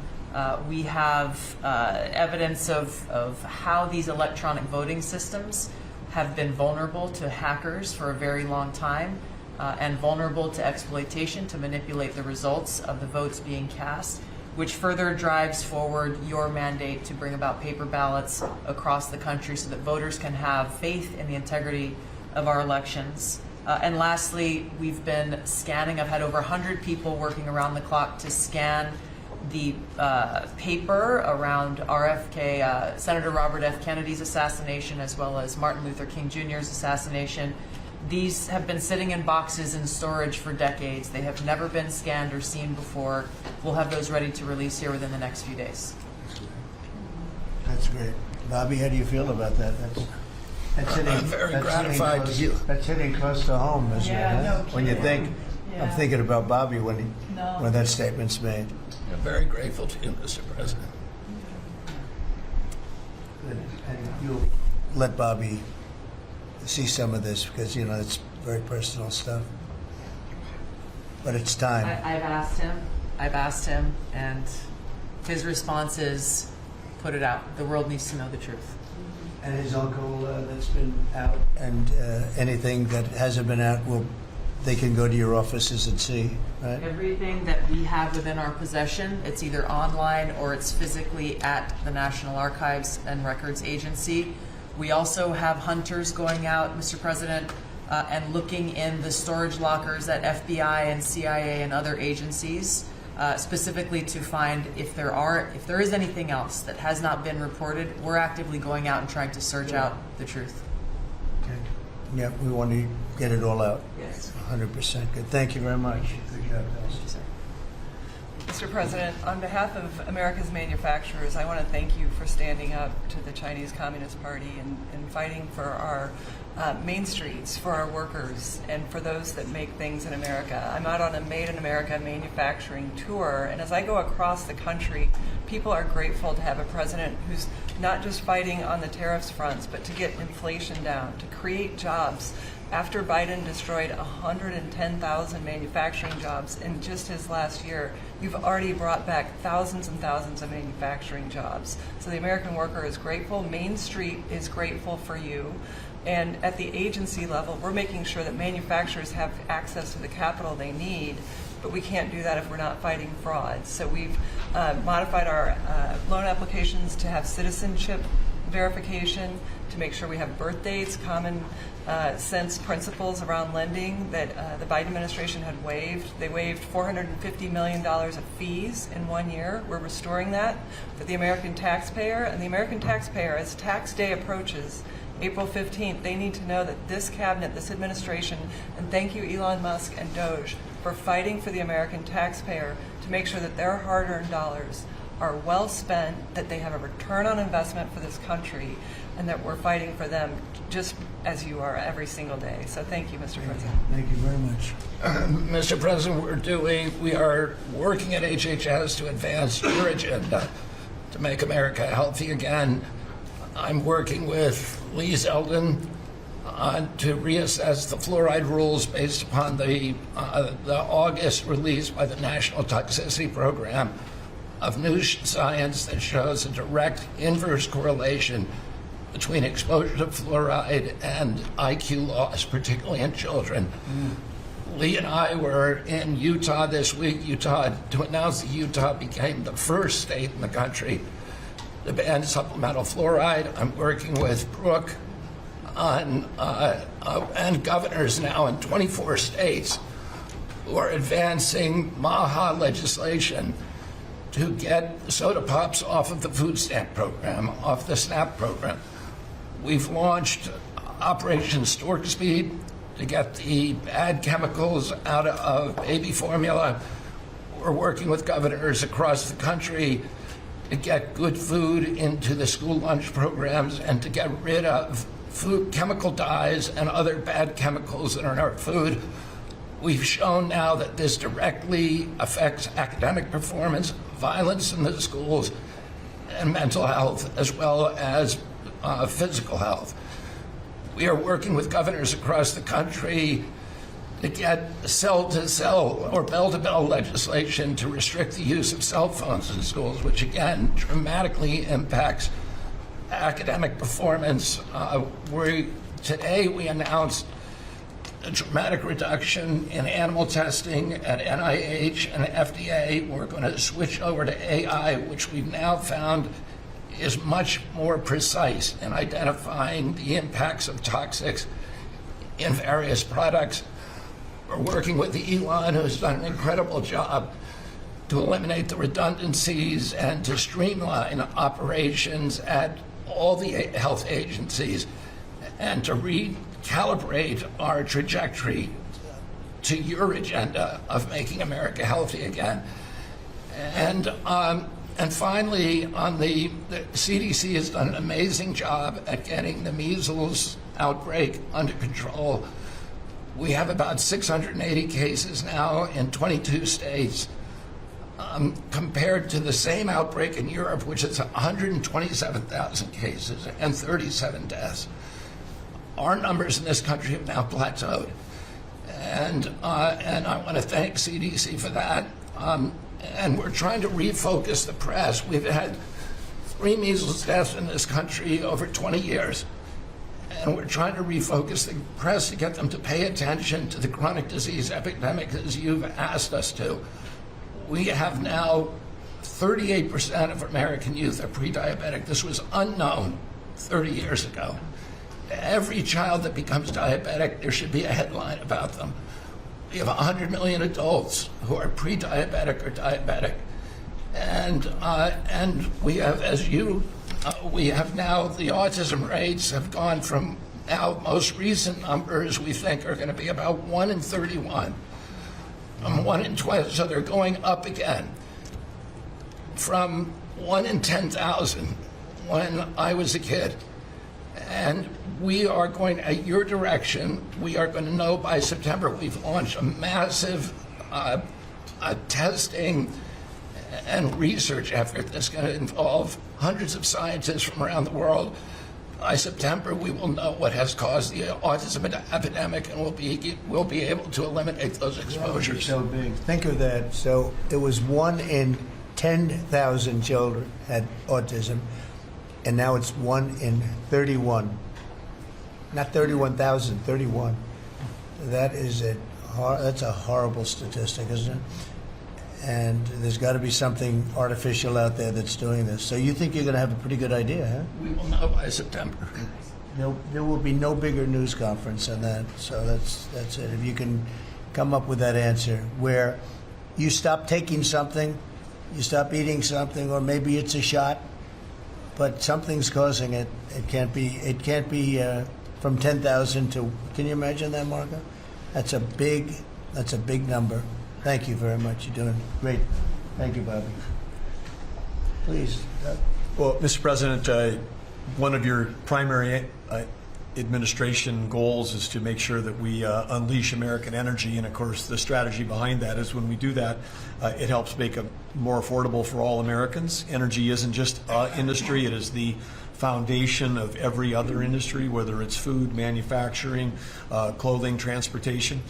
We have evidence of how these electronic voting systems have been vulnerable to hackers for a very long time and vulnerable to exploitation to manipulate the results of the votes being cast, which further drives forward your mandate to bring about paper ballots across the country so that voters can have faith in the integrity of our elections. And lastly, we've been scanning. I've had over 100 people working around the clock to scan the paper around RFK, Senator Robert F. Kennedy's assassination, as well as Martin Luther King Jr.'s assassination. These have been sitting in boxes in storage for decades. They have never been scanned or seen before. We'll have those ready to release here within the next few days. That's great. Bobby, how do you feel about that? That's hitting, I'm very gratified to hear. That's hitting close to home, isn't it? No When you kidding. think, I'm thinking about Bobby when that statement's made. I'm very grateful to you, Mr. President. And you'll let Bobby see some of this because, you know, it's very personal stuff. But it's time. I've asked him, and his response is, put it out. The world needs to know the truth. And his uncle that's been out, and anything that hasn't been out, they can go to your offices and see, right? Everything that we have within our possession, it's either online or it's physically at the National Archives and Records Agency. We also have hunters going out, Mr. President, and looking in the storage lockers at FBI and CIA and other agencies, specifically to find if there is anything else that has not been reported. We're actively going out and trying to search out the truth. Okay. Yeah, we want to get it all out. Yes. 100% good. Thank you very much. Good job, guys. Mr. President, on behalf of America's manufacturers, I want to thank you for standing up to the Chinese Communist Party and fighting for our main streets, for our workers, and for those that make things in America. I'm out on a Made in America manufacturing tour, and as I go across the country, people are grateful to have a president who's not just fighting on the tariffs fronts, but to get inflation down, to create jobs. After Biden destroyed 110,000 manufacturing jobs in just his last year, you've already brought back thousands and thousands of manufacturing jobs. So the American worker is grateful. Main Street is grateful for you. And at the agency level, we're making sure that manufacturers have access to the capital they need, but we can't do that if we're not fighting fraud. So we've modified our loan applications to have citizenship verification, to make sure we have birth dates, common sense principles around lending that the Biden administration had waived. They waived $450 million of fees in 1 year. We're restoring that for the American taxpayer. And the American taxpayer, as tax day approaches, April 15th, they need to know that this cabinet, this administration, and thank you Elon Musk and Doge for fighting for the American taxpayer to make sure that their hard-earned dollars are well spent, that they have a return on investment for this country, and that we're fighting for them just as you are every single day. So thank you, Mr. President. Thank you very much. Mr. President, we are working at HHS to advance your agenda to make America healthy again. I'm working with Lee Zeldin to reassess the fluoride rules based upon the August release by the National Toxicity Program of new science that shows a direct inverse correlation between exposure to fluoride and IQ loss, particularly in children. Lee and I were in Utah this week, to announce that Utah became the first state in the country to ban supplemental fluoride. I'm working with Brooke on, and governors now in 24 states who are advancing MAHA legislation to get soda pops off of the food stamp program, off the SNAP program. We've launched Operation Stork Speed to get the bad chemicals out of baby formula. We're working with governors across the country to get good food into the school lunch programs and to get rid of food chemical dyes and other bad chemicals that are in our food. We've shown now that this directly affects academic performance, violence in the schools, and mental health, as well as physical health. We are working with governors across the country to get cell-to-cell or bell-to-bell legislation to restrict the use of cell phones in schools, which again dramatically impacts academic performance. Today we announced a dramatic reduction in animal testing at NIH and FDA. We're going to switch over to AI, which we've now found is much more precise in identifying the impacts of toxics in various products. We're working with Elon, who's done an incredible job to eliminate the redundancies and to streamline operations at all the health agencies and to recalibrate our trajectory to your agenda of making America healthy again. And finally, on the CDC has done an amazing job at getting the measles outbreak under control. We have about 680 cases now in 22 states, compared to the same outbreak in Europe, which is 127,000 cases and 37 deaths. Our numbers in this country have now plateaued, and I want to thank CDC for that. And we're trying to refocus the press. We've had 3 measles deaths in this country over 20 years. And we're trying to refocus the press to get them to pay attention to the chronic disease epidemic as you've asked us to. We have now 38% of American youth are pre-diabetic. This was unknown 30 years ago. Every child that becomes diabetic, there should be a headline about them. We have 100 million adults who are pre-diabetic or diabetic. And we have, we have now, the autism rates have gone from now most recent numbers we think are going to be about 1 in 31. 1 in 12, so they're going up again. From 1 in 10,000 when I was a kid. And we are going, at your direction, we are going to know by September. We've launched a massive testing and research effort that's going to involve hundreds of scientists from around the world. By September, we will know what has caused the autism epidemic, and we'll be able to eliminate those exposures. So big. Think of that. So it was 1 in 10,000 children had autism, and now it's 1 in 31. Not 31,000, 31. That's a horrible statistic, isn't it? And there's got to be something artificial out there that's doing this. So you think you're going to have a pretty good idea, huh? We will know by September. There will be no bigger news conference than that. So that's it. If you can come up with that answer where you stop taking something, you stop eating something, or maybe it's a shot, but something's causing it. It can't be from 10,000 to. Can you imagine that, Marco? That's a big number. Thank you very much. You're doing great. Thank you, Bobby. Please, Doug. Well, Mr. President, one of your primary administration goals is to make sure that we unleash American energy, and of course the strategy behind that is when we do that, it helps make it more affordable for all Americans. Energy isn't just industry, it is the foundation of every other industry, whether it's food, manufacturing, clothing, transportation.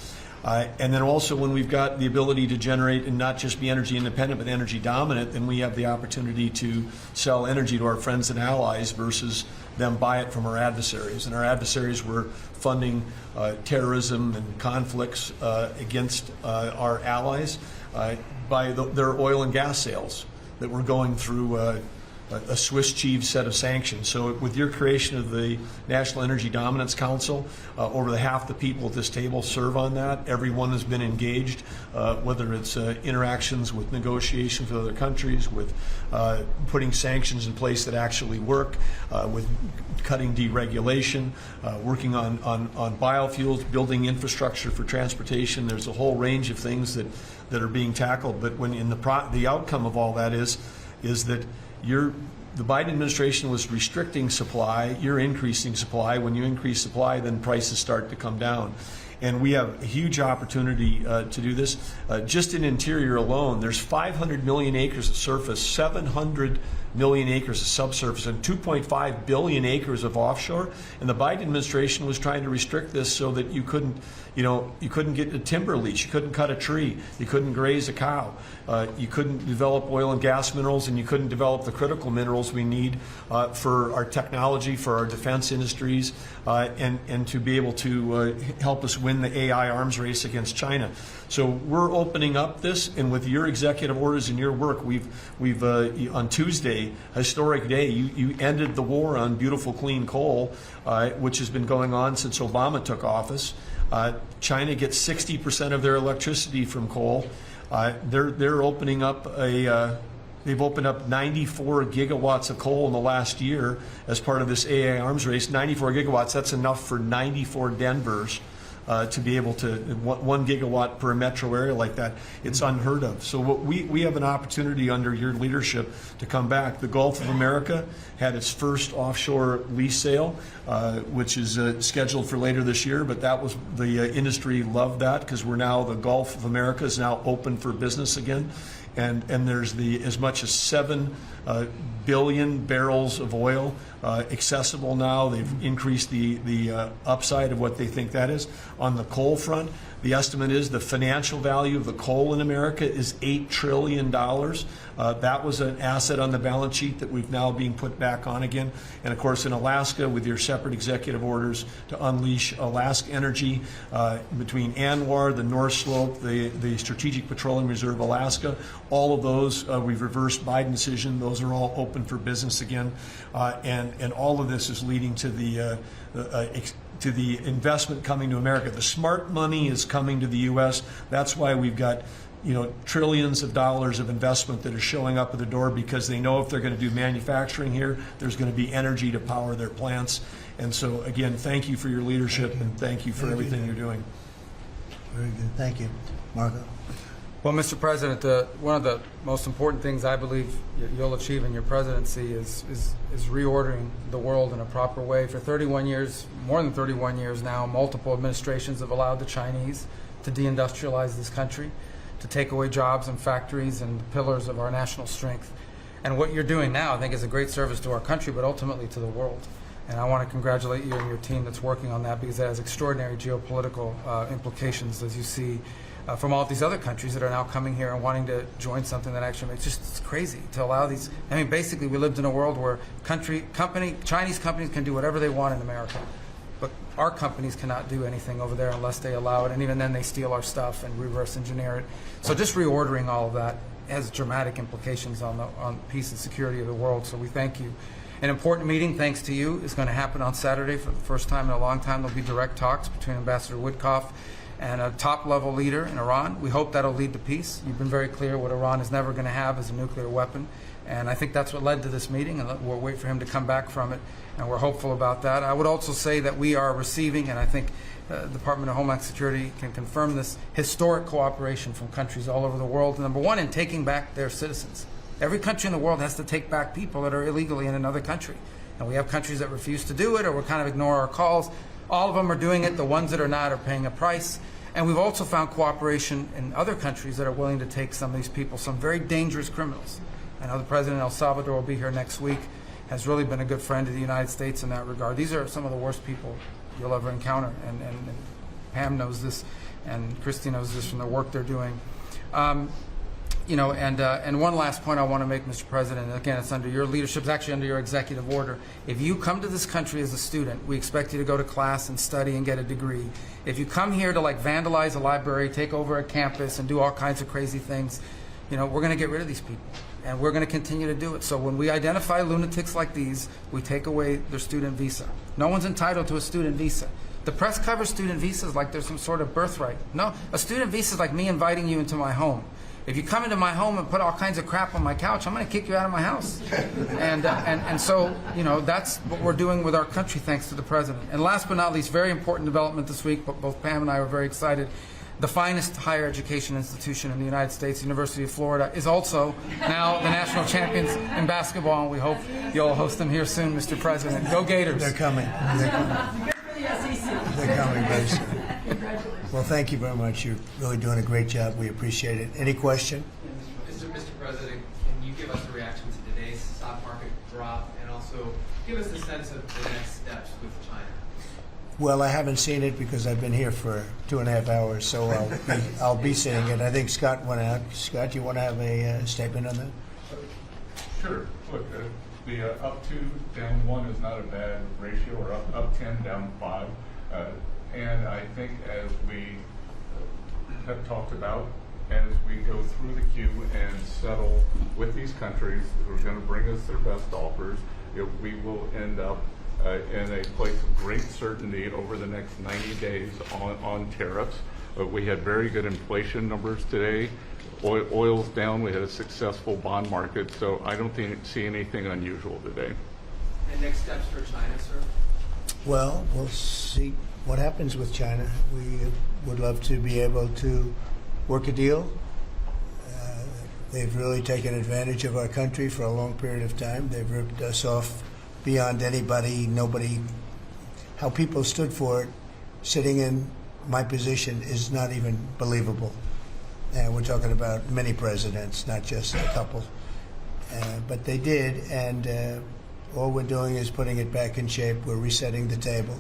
And then also when we've got the ability to generate and not just be energy independent but energy dominant, then we have the opportunity to sell energy to our friends and allies versus them buy it from our adversaries. And our adversaries were funding terrorism and conflicts against our allies by their oil and gas sales that were going through a Swiss cheese set of sanctions. So with your creation of the National Energy Dominance Council, over half the people at this table serve on that. Everyone has been engaged, whether it's interactions with negotiations with other countries, with putting sanctions in place that actually work, with cutting deregulation, working on biofuels, building infrastructure for transportation. There's a whole range of things that are being tackled. But when in the outcome of all that is that the Biden administration was restricting supply, you're increasing supply. When you increase supply, then prices start to come down. and we have a huge opportunity to do this. Just in interior alone, there's 500 million acres of surface, 700 million acres of subsurface, and 2.5 billion acres of offshore. And the Biden administration was trying to restrict this so that you couldn't get a timber lease, you couldn't cut a tree, you couldn't graze a cow, you couldn't develop oil and gas minerals, and you couldn't develop the critical minerals we need for our technology, for our defense industries, and to be able to help us win the AI arms race against China. So we're opening up this, and with your executive orders and your work, we've on Tuesday, historic day, you ended the war on beautiful clean coal, which has been going on since Obama took office. China gets 60% of their electricity from coal. They're opening up they've opened up 94 gigawatts of coal in the last year as part of this AI arms race. 94 gigawatts, that's enough for 94 Denvers. To be able to 1 gigawatt per metro area like that, it's unheard of. So we have an opportunity under your leadership to come back. The Gulf of America had its first offshore lease sale, which is scheduled for later this year. But that was the industry loved that because the Gulf of America is now open for business again, and there's as much as 7 billion barrels of oil accessible now. They've increased the upside of what they think that is. On the coal front, the estimate is the financial value of the coal in America is $8 trillion. That was an asset on the balance sheet that we've now being put back on again. And of course in Alaska, with your separate executive orders to unleash Alaska energy between ANWR, the North Slope, the Strategic Petroleum Reserve Alaska, all of those we've reversed Biden decision. Those are all open for business again. And all of this is leading to the investment coming to America. The smart money is coming to the U.S. That's why we've got trillions of dollars of investment that is showing up at the door, because they know if they're going to do manufacturing here, there's going to be energy to power their plants. And so, again, thank you for your leadership, and thank you for everything you're doing. Very good. Thank you. Marco? Well, Mr. President, one of the most important things I believe you'll achieve in your presidency is reordering the world in a proper way. For 31 years, more than 31 years now, multiple administrations have allowed the Chinese to deindustrialize this country, to take away jobs and factories and the pillars of our national strength. And what you're doing now, I think, is a great service to our country, but ultimately to the world. And I want to congratulate you and your team that's working on that, because it has extraordinary geopolitical implications, as you see, from all these other countries that are now coming here and wanting to join something that actually makes it's crazy to allow these. I mean, basically, we lived in a world where Chinese companies can do whatever they want in America, but our companies cannot do anything over there unless they allow it, and even then they steal our stuff and reverse engineer it. So just reordering all of that has dramatic implications on peace and security of the world, so we thank you. An important meeting, thanks to you, is going to happen on Saturday for the first time in a long time. There'll be direct talks between Ambassador Woodcock and a top-level leader in Iran. We hope that'll lead to peace. You've been very clear what Iran is never going to have is a nuclear weapon, and I think that's what led to this meeting, and we'll wait for him to come back from it, and we're hopeful about that. I would also say that we are receiving, and I think the Department of Homeland Security can confirm this, historic cooperation from countries all over the world. Number one, in taking back their citizens. Every country in the world has to take back people that are illegally in another country, and we have countries that refuse to do it or will kind of ignore our calls. All of them are doing it. The ones that are not are paying a price. And we've also found cooperation in other countries that are willing to take some of these people, some very dangerous criminals. I know the President of El Salvador will be here next week, has really been a good friend of the United States in that regard. These are some of the worst people you'll ever encounter, and Pam knows this, and Christy knows this from the work they're doing. And one last point I want to make, Mr. President, and again, it's under your leadership, it's actually under your executive order. If you come to this country as a student, we expect you to go to class and study and get a degree. If you come here to vandalize a library, take over a campus, and do all kinds of crazy things, we're going to get rid of these people, and we're going to continue to do it. So when we identify lunatics like these, we take away their student visa. No one's entitled to a student visa. The press covers student visas like there's some sort of birthright. No, a student visa is like me inviting you into my home. If you come into my home and put all kinds of crap on my couch, I'm going to kick you out of my house. And so, that's what we're doing with our country, thanks to the President. And last but not least, very important development this week, but both Pam and I were very excited. The finest higher education institution in the United States, University of Florida, is also now the national champions in basketball, and we hope you'll host them here soon, Mr. President. Go Gators. They're coming. They're coming very soon. Congratulations. Well, thank you very much. You're really doing a great job. We appreciate it. Any question? Mr. President, can you give us a reaction to today's stock market drop and also give us a sense of the next steps with China? Well, I haven't seen it because I've been here for 2.5 hours, so I'll be seeing it. I think Scott went out. Scott, do you want to have a statement on that? Sure. Look, the up 2, down 1 is not a bad ratio, or up 10, down 5. And I think as we have talked about, as we go through the queue and settle with these countries who are going to bring us their best offers, we will end up in a place of great certainty over the next 90 days on tariffs. We had very good inflation numbers today. Oil's down. We had a successful bond market, so I don't see anything unusual today. And next steps for China, sir? Well, we'll see what happens with China. We would love to be able to work a deal. They've really taken advantage of our country for a long period of time. They've ripped us off beyond nobody. How people stood for it, sitting in my position, is not even believable. And we're talking about many presidents, not just a couple. But they did, and all we're doing is putting it back in shape. We're resetting the table.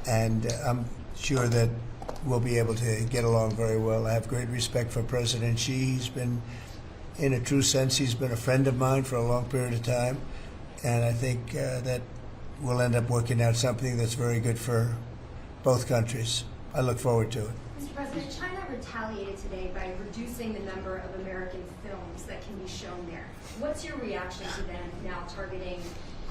And I'm sure that we'll be able to get along very well. I have great respect for President Xi. He's been, in a true sense, he's been a friend of mine for a long period of time. And I think that we'll end up working out something that's very good for both countries. I look forward to it. Mr. President, China retaliated today by reducing the number of American films that can be shown there. What's your reaction to them now targeting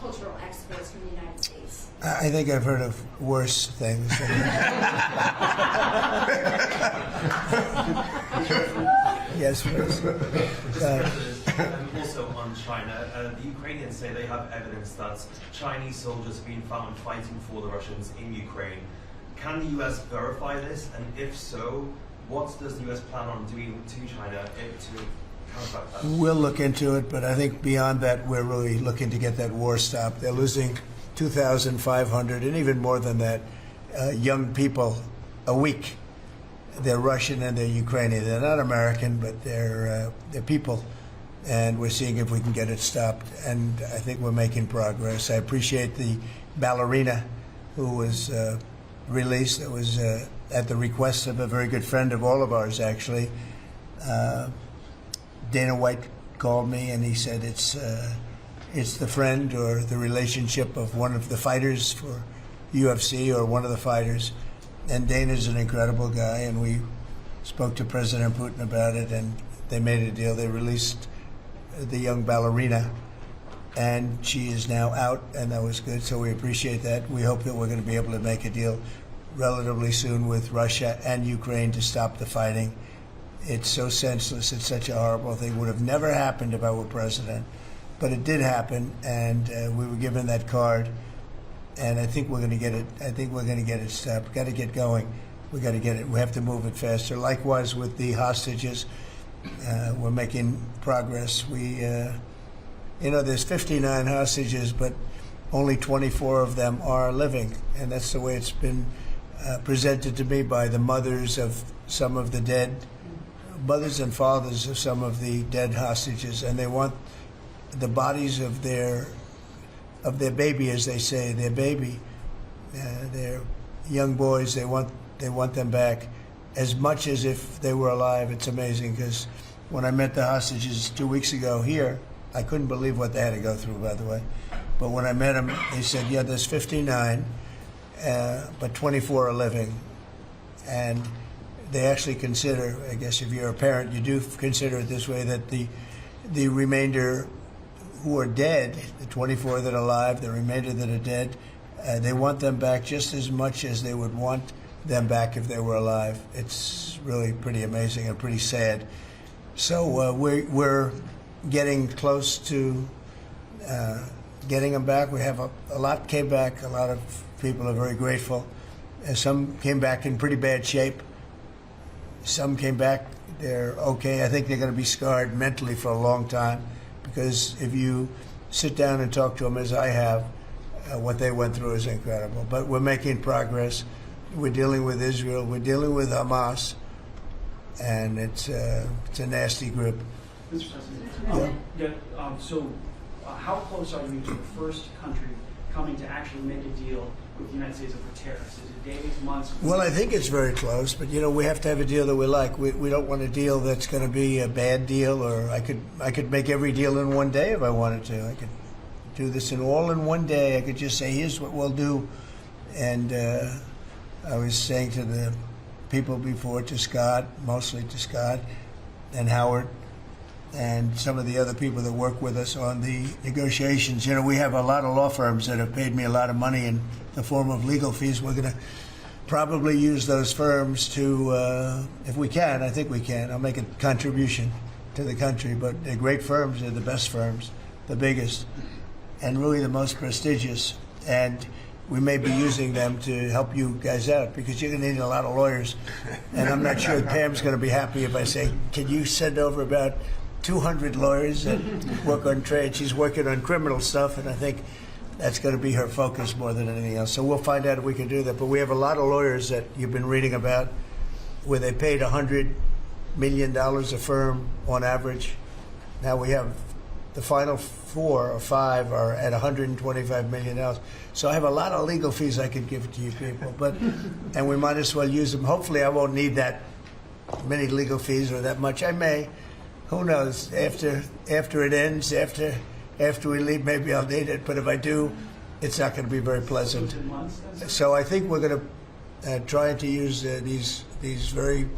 cultural exports from the United States? I think I've heard of worse things. Yes, please. Also on China, the Ukrainians say they have evidence that Chinese soldiers have been found fighting for the Russians in Ukraine. Can the U.S. verify this? And if so, what does the U.S. plan on doing to China to counteract that? We'll look into it, but I think beyond that, we're really looking to get that war stopped. They're losing 2,500 and even more than that young people a week. They're Russian and they're Ukrainian. They're not American, but they're people. And we're seeing if we can get it stopped. And I think we're making progress. I appreciate the ballerina who was released. It was at the request of a very good friend of all of ours, actually. Dana White called me and he said it's the friend or the relationship of one of the fighters for UFC or one of the fighters. And Dana's an incredible guy, and we spoke to President Putin about it, and they made a deal. They released the young ballerina, and she is now out, and that was good, so we appreciate that. We hope that we're going to be able to make a deal relatively soon with Russia and Ukraine to stop the fighting. It's so senseless. It's such a horrible thing. It would have never happened if I were president, but it did happen, and we were given that card. And I think we're going to get it. I think we're going to get it stopped. Got to get going. We got to get it. We have to move it faster. Likewise with the hostages, we're making progress. There's 59 hostages, but only 24 of them are living, and that's the way it's been presented to me by the mothers of some of the dead, mothers and fathers of some of the dead hostages, and they want the bodies of their baby, as they say, their baby, their young boys. They want them back as much as if they were alive. It's amazing, because when I met the hostages 2 weeks ago here, I couldn't believe what they had to go through, by the way. But when I met them, they said, yeah, there's 59, but 24 are living. And they actually consider, I guess if you're a parent, you do consider it this way, that the remainder who are dead, the 24 that are alive, the remainder that are dead, they want them back just as much as they would want them back if they were alive. It's really pretty amazing and pretty sad. So we're getting close to getting them back. We have a lot came back. A lot of people are very grateful. Some came back in pretty bad shape. Some came back, they're okay. I think they're going to be scarred mentally for a long time, because if you sit down and talk to them, as I have, what they went through is incredible. But we're making progress. we're dealing with Israel, we're dealing with Hamas, and it's a nasty group. Mr. President, how close are you to the first country coming to actually make a deal with the United States over tariffs? Is it days, months? Well, I think it's very close, but we have to have a deal that we like. We don't want a deal that's going to be a bad deal, or I could make every deal in one day if I wanted to. I could do this all in one day. I could just say, here's what we'll do. And I was saying to the people before, to Scott, mostly to Scott and Howard, and some of the other people that work with us on the negotiations. We have a lot of law firms that have paid me a lot of money in the form of legal fees. We're going to probably use those firms to, if we can, I think we can. I'll make a contribution to the country, but they're great firms. They're the best firms, the biggest, and really the most prestigious. And we may be using them to help you guys out, because you're going to need a lot of lawyers. And I'm not sure Pam's going to be happy if I say, can you send over about 200 lawyers that work on trade? She's working on criminal stuff, and I think that's going to be her focus more than anything else. So we'll find out if we can do that. But we have a lot of lawyers that you've been reading about where they paid $100 million a firm on average. Now we have the final 4 or 5 are at $125 million. So I have a lot of legal fees I could give to you people, and we might as well use them. Hopefully I won't need that many legal fees or that much. I may. Who knows? After it ends, after we leave, maybe I'll need it. But if I do, it's not going to be very pleasant. So I think we're going to try to use these very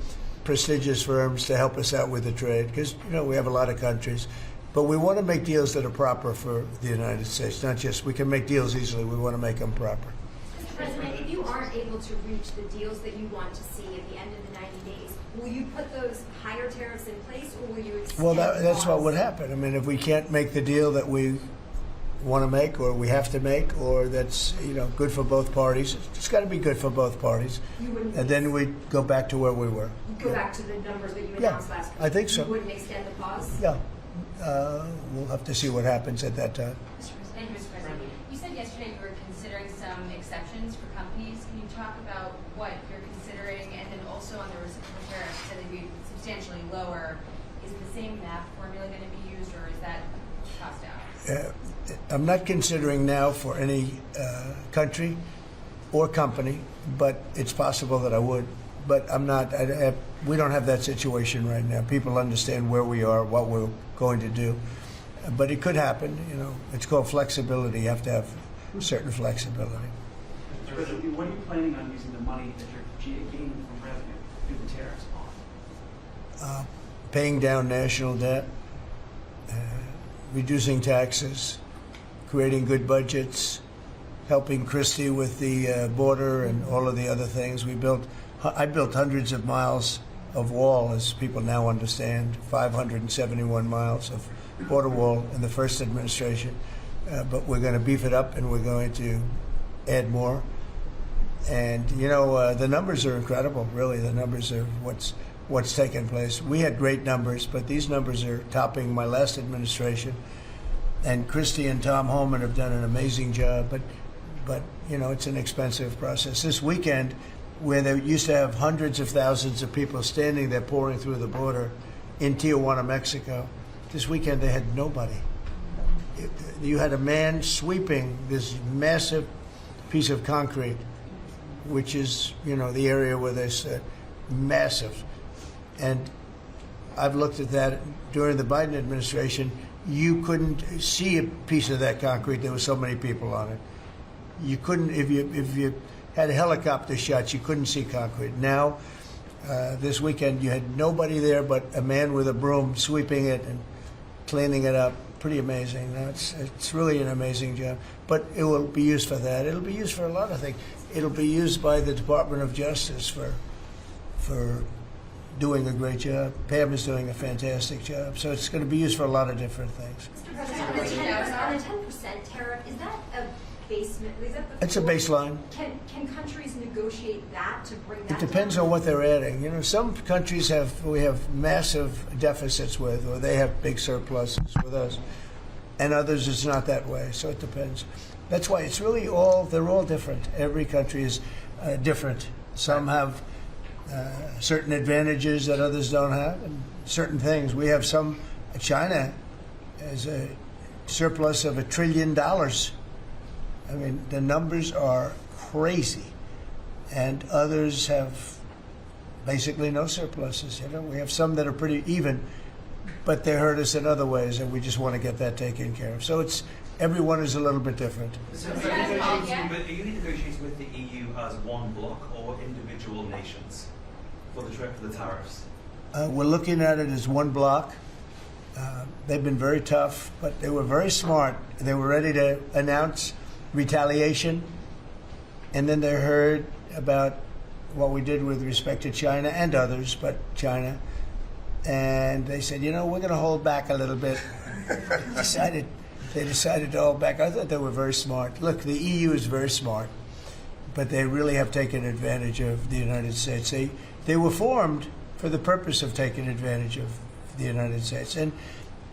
prestigious firms to help us out with the trade, because we have a lot of countries. But we want to make deals that are proper for the United States, not just we can make deals easily. We want to make them proper. Mr. President, if you aren't able to reach the deals that you want to see at the end of the 90 days, will you put those higher tariffs in place, or will you extend? Well, that's what would happen. I mean, if we can't make the deal that we want to make, or we have to make, or that's good for both parties, it's got to be good for both parties. And then we go back to where we were. Go back to the numbers that you announced last week. I think so. You wouldn't extend the pause? Yeah. We'll have to see what happens at that time. Thank you, Mr. President. You said yesterday you were considering some exceptions for companies. Can you talk about what you're considering? And then also on the reciprocal tariffs, you said they'd be substantially lower. Is the same math formula going to be used, or is that cost out? I'm not considering now for any country or company, but it's possible that I would. But I'm not. We don't have that situation right now. People understand where we are, what we're going to do. But it could happen. It's called flexibility. You have to have certain flexibility. What are you planning on using the money that you're gaining from revenue through the tariffs on? Paying down national debt, reducing taxes, creating good budgets, helping Christie with the border and all of the other things. I built hundreds of miles of wall, as people now understand, 571 miles of border wall in the first administration. But we're going to beef it up, and we're going to add more. And, the numbers are incredible, really. The numbers are what's taken place. We had great numbers, but these numbers are topping my last administration. And Christie and Tom Homan have done an amazing job. But it's an expensive process. This weekend, where they used to have hundreds of thousands of people standing there pouring through the border in Tijuana, Mexico, this weekend they had nobody. You had a man sweeping this massive piece of concrete, which is, the area where they said massive. And I've looked at that during the Biden administration. You couldn't see a piece of that concrete. There were so many people on it. You couldn't, if you had helicopter shots, you couldn't see concrete. Now, this weekend, you had nobody there but a man with a broom sweeping it and cleaning it up. Pretty amazing. It's really an amazing job. But it will be used for that. It'll be used for a lot of things. It'll be used by the Department of Justice for doing a great job. Pam is doing a fantastic job. So it's going to be used for a lot of different things. Mr. President, on the 10% tariff, is that a basement? Is that the It's a baseline. Can countries negotiate that to bring that It depends on what they're adding. Some countries we have massive deficits with, or they have big surpluses with us, and others it's not that way. So it depends. That's why it's really they're all different. Every country is different Some have certain advantages that others don't have, and certain things. We have some. China has a surplus of $1 trillion. I mean, the numbers are crazy, and others have basically no surpluses. You know, we have some that are pretty even, but they hurt us in other ways, and we just want to get that taken care of. So it's everyone is a little bit different. So are you negotiating with the EU as one bloc or individual nations for the tariffs? We're looking at it as one bloc. They've been very tough, but they were very smart. They were ready to announce retaliation, and then they heard about what we did with respect to China and others, but China, and they said, you know, we're going to hold back a little bit. They decided to hold back. I thought they were very smart. Look, the EU is very smart, but they really have taken advantage of the United States. They were formed for the purpose of taking advantage of the United States. And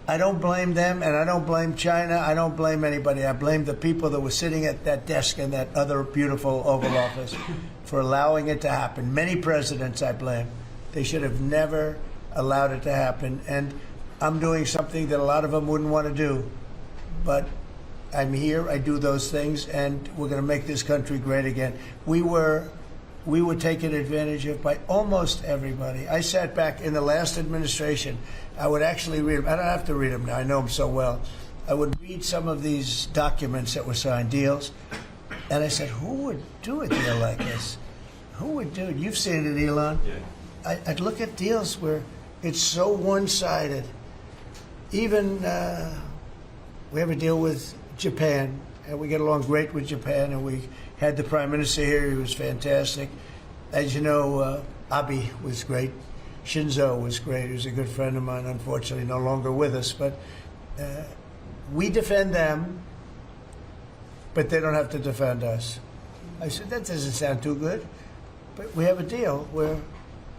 I don't blame them, and I don't blame China. I don't blame anybody. I blame the people that were sitting at that desk in that other beautiful Oval Office for allowing it to happen. Many presidents I blame. They should have never allowed it to happen. And I'm doing something that a lot of them wouldn't want to do. But I'm here, I do those things, and we're going to make this country great again. We were taken advantage of by almost everybody. I sat back in the last administration. I would actually read them. I don't have to read them now. I know them so well. I would read some of these documents that were signed, deals, and I said, who would do a deal like this? Who would do it? You've seen it, Elon. Yeah. I'd look at deals where it's so one-sided. Even we have a deal with Japan, and we get along great with Japan, and we had the Prime Minister here. He was fantastic. As you know, Abe was great. Shinzo was great. He was a good friend of mine, unfortunately no longer with us. But we defend them, but they don't have to defend us. I said, that doesn't sound too good. But we have a deal, where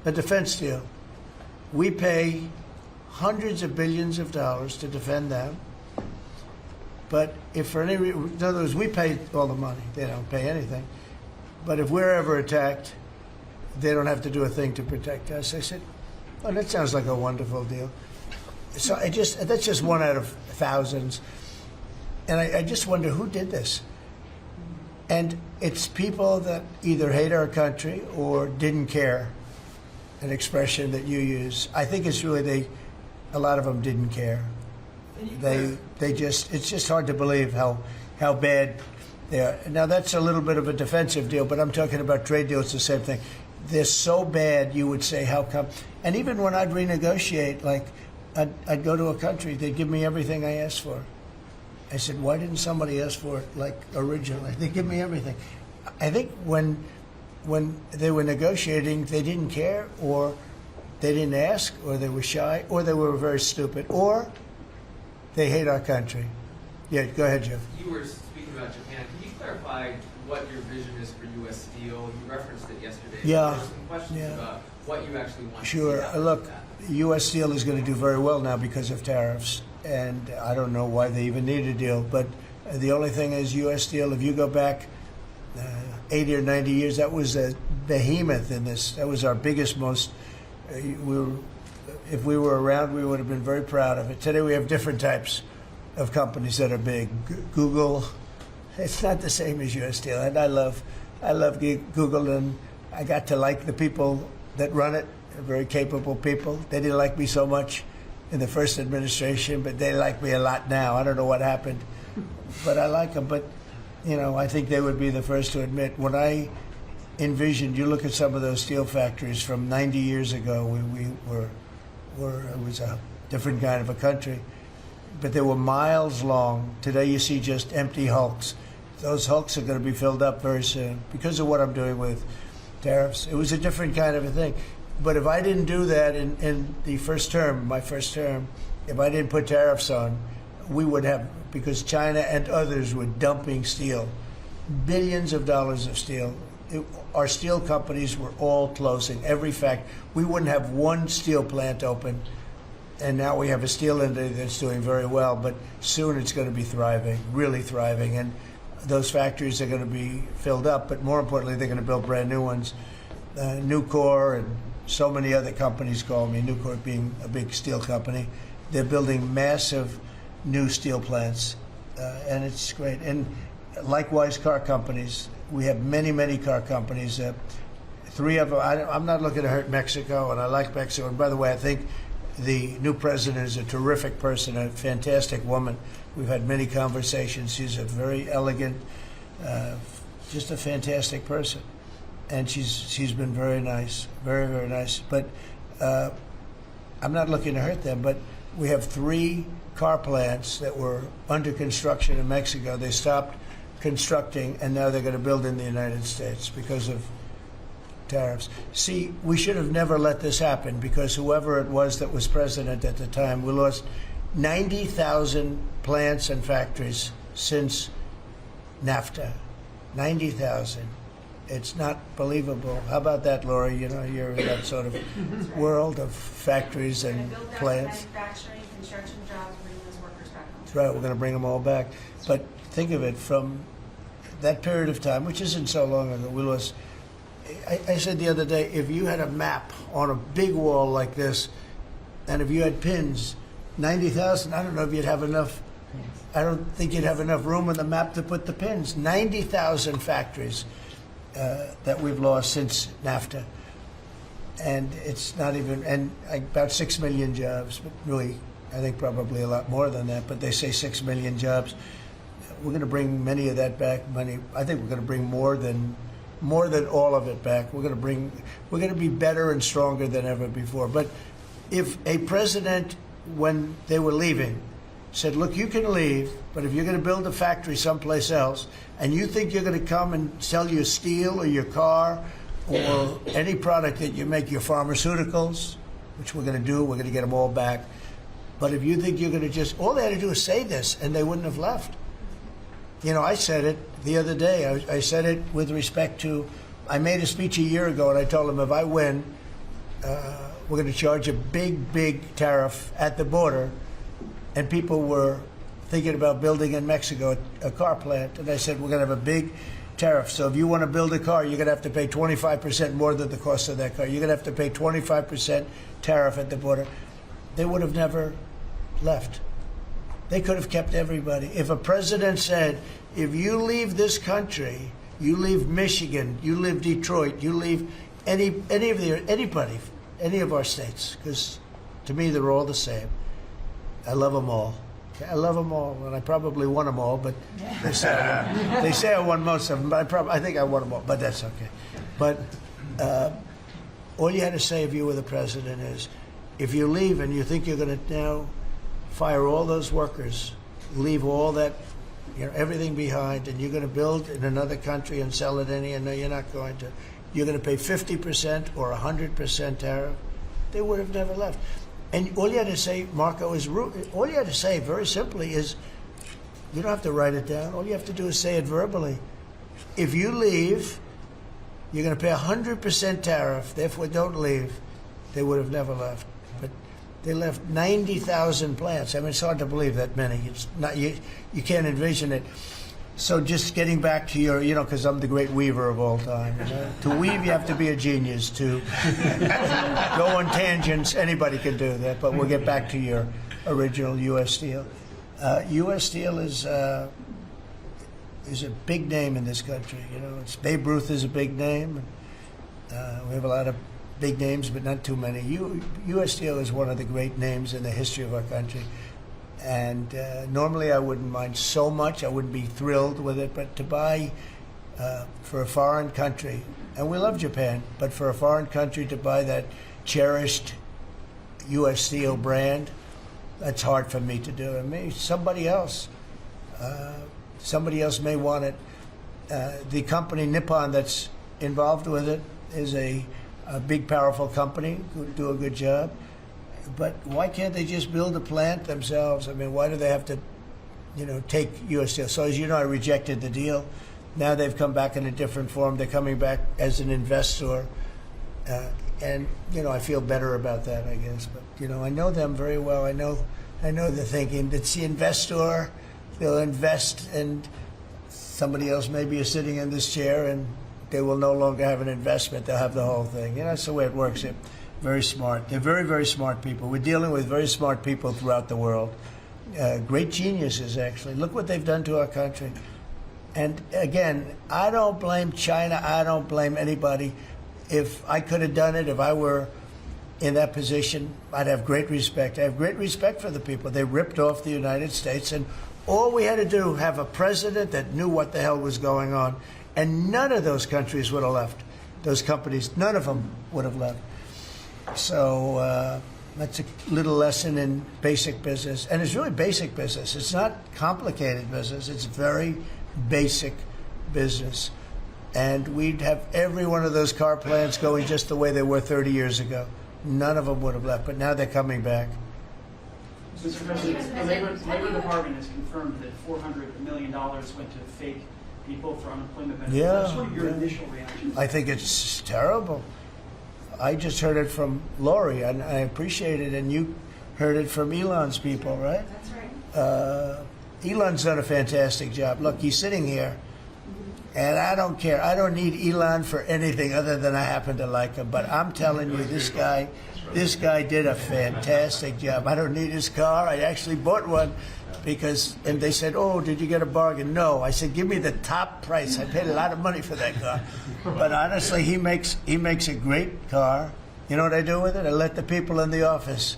a defense deal. We pay hundreds of billions of dollars to defend them. But if for any reason, in other words, we pay all the money. They don't pay anything. But if we're ever attacked, they don't have to do a thing to protect us. I said, oh, that sounds like a wonderful deal. So that's just one out of thousands. And I just wonder who did this. And it's people that either hate our country or didn't care, an expression that you use. I think it's really a lot of them didn't care. It's just hard to believe how bad they are. Now, that's a little bit of a defensive deal, but I'm talking about trade deals, the same thing. They're so bad, you would say, how come? And even when I'd renegotiate, like, I'd go to a country, they'd give me everything I asked for. I said, why didn't somebody ask for it, like, originally? They give me everything. I think when they were negotiating, they didn't care, or they didn't ask, or they were shy, or they were very stupid, or they hate our country. Yeah, go ahead, Jeff. You were speaking about Japan. Can you clarify what your vision is for U.S. Steel? You referenced it yesterday. Yeah. There's some questions about what you actually want Sure. to see. Look, U.S. Steel is going to do very well now because of tariffs. And I don't know why they even need a deal. But the only thing is U.S. Steel, if you go back 80 or 90 years, that was a behemoth in this. That was our biggest, most... if we were around, we would have been very proud of it. Today we have different types of companies that are big. Google, it's not the same as U.S. Steel. And I love Google, and I got to like the people that run it. They're very capable people. They didn't like me so much in the first administration, but they like me a lot now. I don't know what happened, but I like them. But, you know, I think they would be the first to admit, when I envisioned, you look at some of those steel factories from 90 years ago, it was a different kind of a country, but they were miles long. Today you see just empty hulks. Those hulks are going to be filled up very soon because of what I'm doing with tariffs. It was a different kind of a thing. But if I didn't do that in the first term, my first term, if I didn't put tariffs on, we would have, because China and others were dumping steel, billions of dollars of steel. Our steel companies were all closing. Every fact, we wouldn't have one steel plant open. And now we have a steel industry that's doing very well, but soon it's going to be thriving, really thriving. And those factories are going to be filled up, but more importantly, they're going to build brand new ones. Nucor and so many other companies call me, Nucor being a big steel company. They're building massive new steel plants, and it's great. And likewise, car companies. We have many, many car companies. 3 of them, I'm not looking to hurt Mexico, and I like Mexico. And by the way, I think the new president is a terrific person, a fantastic woman. We've had many conversations. She's a very elegant, just a fantastic person. And she's been very nice, very, very nice. But I'm not looking to hurt them. But we have 3 car plants that were under construction in Mexico. They stopped constructing, and now they're going to build in the United States because of tariffs. See, we should have never let this happen, because whoever it was that was president at the time, we lost 90,000 plants and factories since NAFTA. 90,000. It's not believable. How about that, Laura? You know, you're in that sort of world of factories and plants. Manufacturing, construction jobs, bringing those workers back home. That's right. We're going to bring them all back. But think of it, from that period of time, which isn't so long ago, we lost. I said the other day, if you had a map on a big wall like this, and if you had pins, 90,000, I don't know if you'd have enough. I don't think you'd have enough room on the map to put the pins. 90,000 factories that we've lost since NAFTA. And it's not even, and about 6 million jobs, but really, I think probably a lot more than that, but they say 6 million jobs. We're going to bring many of that back. I think we're going to bring more than all of it back. We're going to be better and stronger than ever before. But if a president, when they were leaving, said, look, you can leave, but if you're going to build a factory someplace else, and you think you're going to come and sell your steel or your car or any product that you make, your pharmaceuticals, which we're going to do, we're going to get them all back. But if you think you're going to all they had to do is say this, and they wouldn't have left. You know, I said it the other day. I said it with respect to, I made a speech a year ago, and I told them if I win, we're going to charge a big, big tariff at the border. And people were thinking about building in Mexico a car plant. And I said, we're going to have a big tariff. So if you want to build a car, you're going to have to pay 25% more than the cost of that car. You're going to have to pay 25% tariff at the border. They would have never left. They could have kept everybody. If a president said, if you leave this country, you leave Michigan, you leave Detroit, you leave anybody, any of our states, because to me they're all the same. I love them all. I love them all, and I probably won them all, but they say I won most of them, but I think I won them all, but that's okay. But all you had to say if you were the president is, if you leave and you think you're going to now fire all those workers, leave all that, everything behind, and you're going to build in another country and sell it any, and no, you're not going to. You're going to pay 50% or 100% tariff. They would have never left. And all you had to say, Marco, all you had to say very simply is, you don't have to write it down. All you have to do is say it verbally. If you leave, you're going to pay 100% tariff. Therefore, don't leave. They would have never left. But they left 90,000 plants. I mean, it's hard to believe that many. It's not, you can't envision it. So just getting back to your, because I'm the great weaver of all time. To weave, you have to be a genius. To go on tangents, anybody can do that. But we'll get back to your original U.S. Steel. U.S. Steel is a big name in this country. Babe Ruth is a big name. We have a lot of big names, but not too many. U.S. Steel is one of the great names in the history of our country. And normally I wouldn't mind so much. I wouldn't be thrilled with it. But to buy for a foreign country, and we love Japan, but for a foreign country to buy that cherished U.S. Steel brand, that's hard for me to do. And maybe somebody else may want it. The company Nippon that's involved with it is a big, powerful company who do a good job. But why can't they just build a plant themselves? I mean, why do they have to, take U.S. Steel? So as you know, I rejected the deal. Now they've come back in a different form. They're coming back as an investor. And I feel better about that, I guess. But, I know them very well. I know the thinking. It's the investor. They'll invest, and somebody else maybe is sitting in this chair, and they will no longer have an investment. They'll have the whole thing. You know, that's the way it works. They're very smart. They're very, very smart people. We're dealing with very smart people throughout the world. Great geniuses, actually. Look what they've done to our country. And again, I don't blame China. I don't blame anybody. If I could have done it, if I were in that position, I'd have great respect. I have great respect for the people. They ripped off the United States, and all we had to do, have a president that knew what the hell was going on, and none of those countries would have left. Those companies, none of them would have left. So that's a little lesson in basic business. And it's really basic business. It's not complicated business. It's very basic business. And we'd have every one of those car plants going just the way they were 30 years ago. None of them would have left, but now they're coming back. Mr. President, the Labor Department has confirmed that $400 million went to fake people for unemployment benefits. Yeah. What are your initial reactions? I think it's terrible. I just heard it from Lori, and I appreciate it, and you heard it from Elon's people, right? That's right. Elon's done a fantastic job. Look, he's sitting here, and I don't care. I don't need Elon for anything other than I happen to like him. But I'm telling you, this guy did a fantastic job. I don't need his car. I actually bought one because, and they said, "Oh, did you get a bargain?" No. I said, "Give me the top price." I paid a lot of money for that car. But honestly, he makes a great car. You know what I do with it? I let the people in the office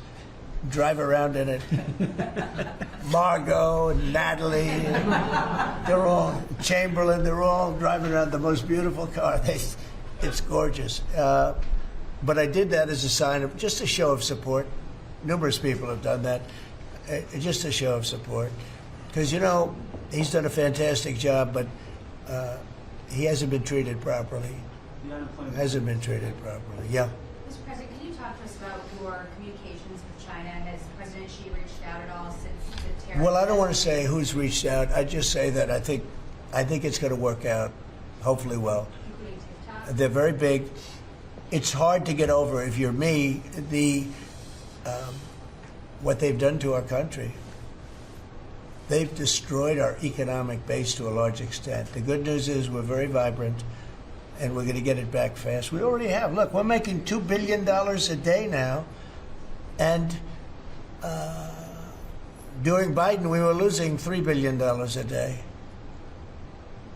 drive around in it. Margot and Natalie, and they're all, Chamberlain, they're all driving around the most beautiful car. It's gorgeous. But I did that as a sign of, just a show of support. Numerous people have done that. Just a show of support. Because, you know, he's done a fantastic job, but he hasn't been treated properly. Hasn't been treated properly. Yeah. Mr. President, can you talk to us about your communications with China? Has President Xi reached out at all since the tariff? Well, I don't want to say who's reached out. I just say that I think it's going to work out, hopefully well. Including TikTok? They're very big. It's hard to get over, if you're me, what they've done to our country. They've destroyed our economic base to a large extent. The good news is we're very vibrant, and we're going to get it back fast. We already have. Look, we're making $2 billion a day now, and during Biden, we were losing $3 billion a day.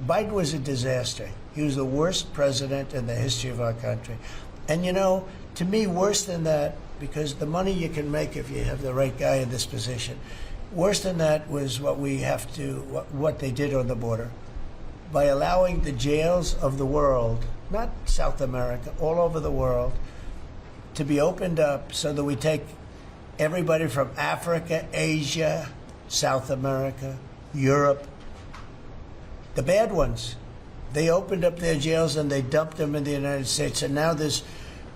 Biden was a disaster. He was the worst president in the history of our country. And, you know, to me, worse than that, because the money you can make if you have the right guy in this position, worse than that was what they did on the border. By allowing the jails of the world, not South America, all over the world, to be opened up so that we take everybody from Africa, Asia, South America, Europe, the bad ones. They opened up their jails and they dumped them in the United States. And now this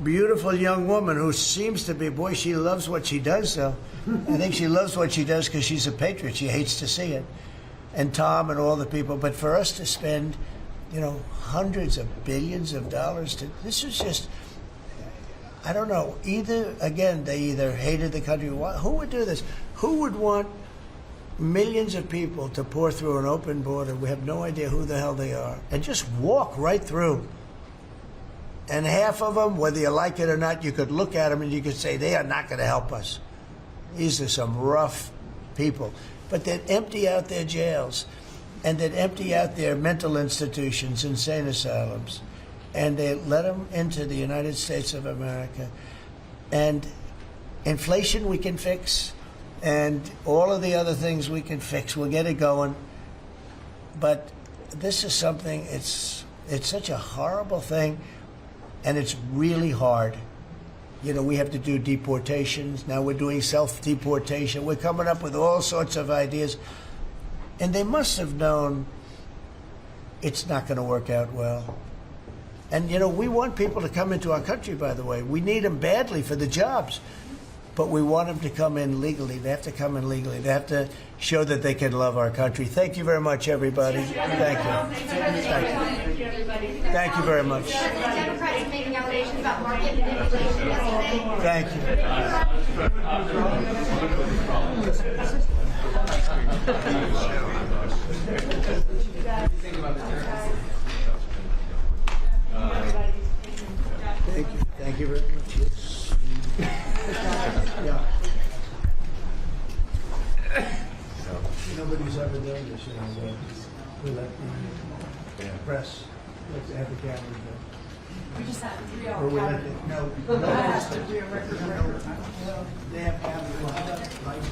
beautiful young woman who seems to be, boy, she loves what she does, though. I think she loves what she does because she's a patriot. She hates to see it. And Tom and all the people. But for us to spend, you know, hundreds of billions of dollars this is just, I don't know. They either hated the country. Who would do this? Who would want millions of people to pour through an open border? We have no idea who the hell they are. And just walk right through. And half of them, whether you like it or not, you could look at them and you could say, they are not going to help us. These are some rough people. But they'd empty out their jails, and they'd empty out their mental institutions, insane asylums, and they let them into the United States of America. And inflation we can fix, and all of the other things we can fix. We'll get it going. But this is something, it's such a horrible thing, and it's really hard. You know, we have to do deportations. Now we're doing self-deportation. We're coming up with all sorts of ideas. And they must have known it's not going to work out well. And, you know, we want people to come into our country, by the way. We need them badly for the jobs. But we want them to come in legally. They have to come in legally. They have to show that they can love our country. Thank you very much, everybody. Thank you. Thank you very much. The Democrats making allegations about market manipulation yesterday. Thank We let the press, let's have the cameras go. We just have to Or we let the, no, no, they have cameras.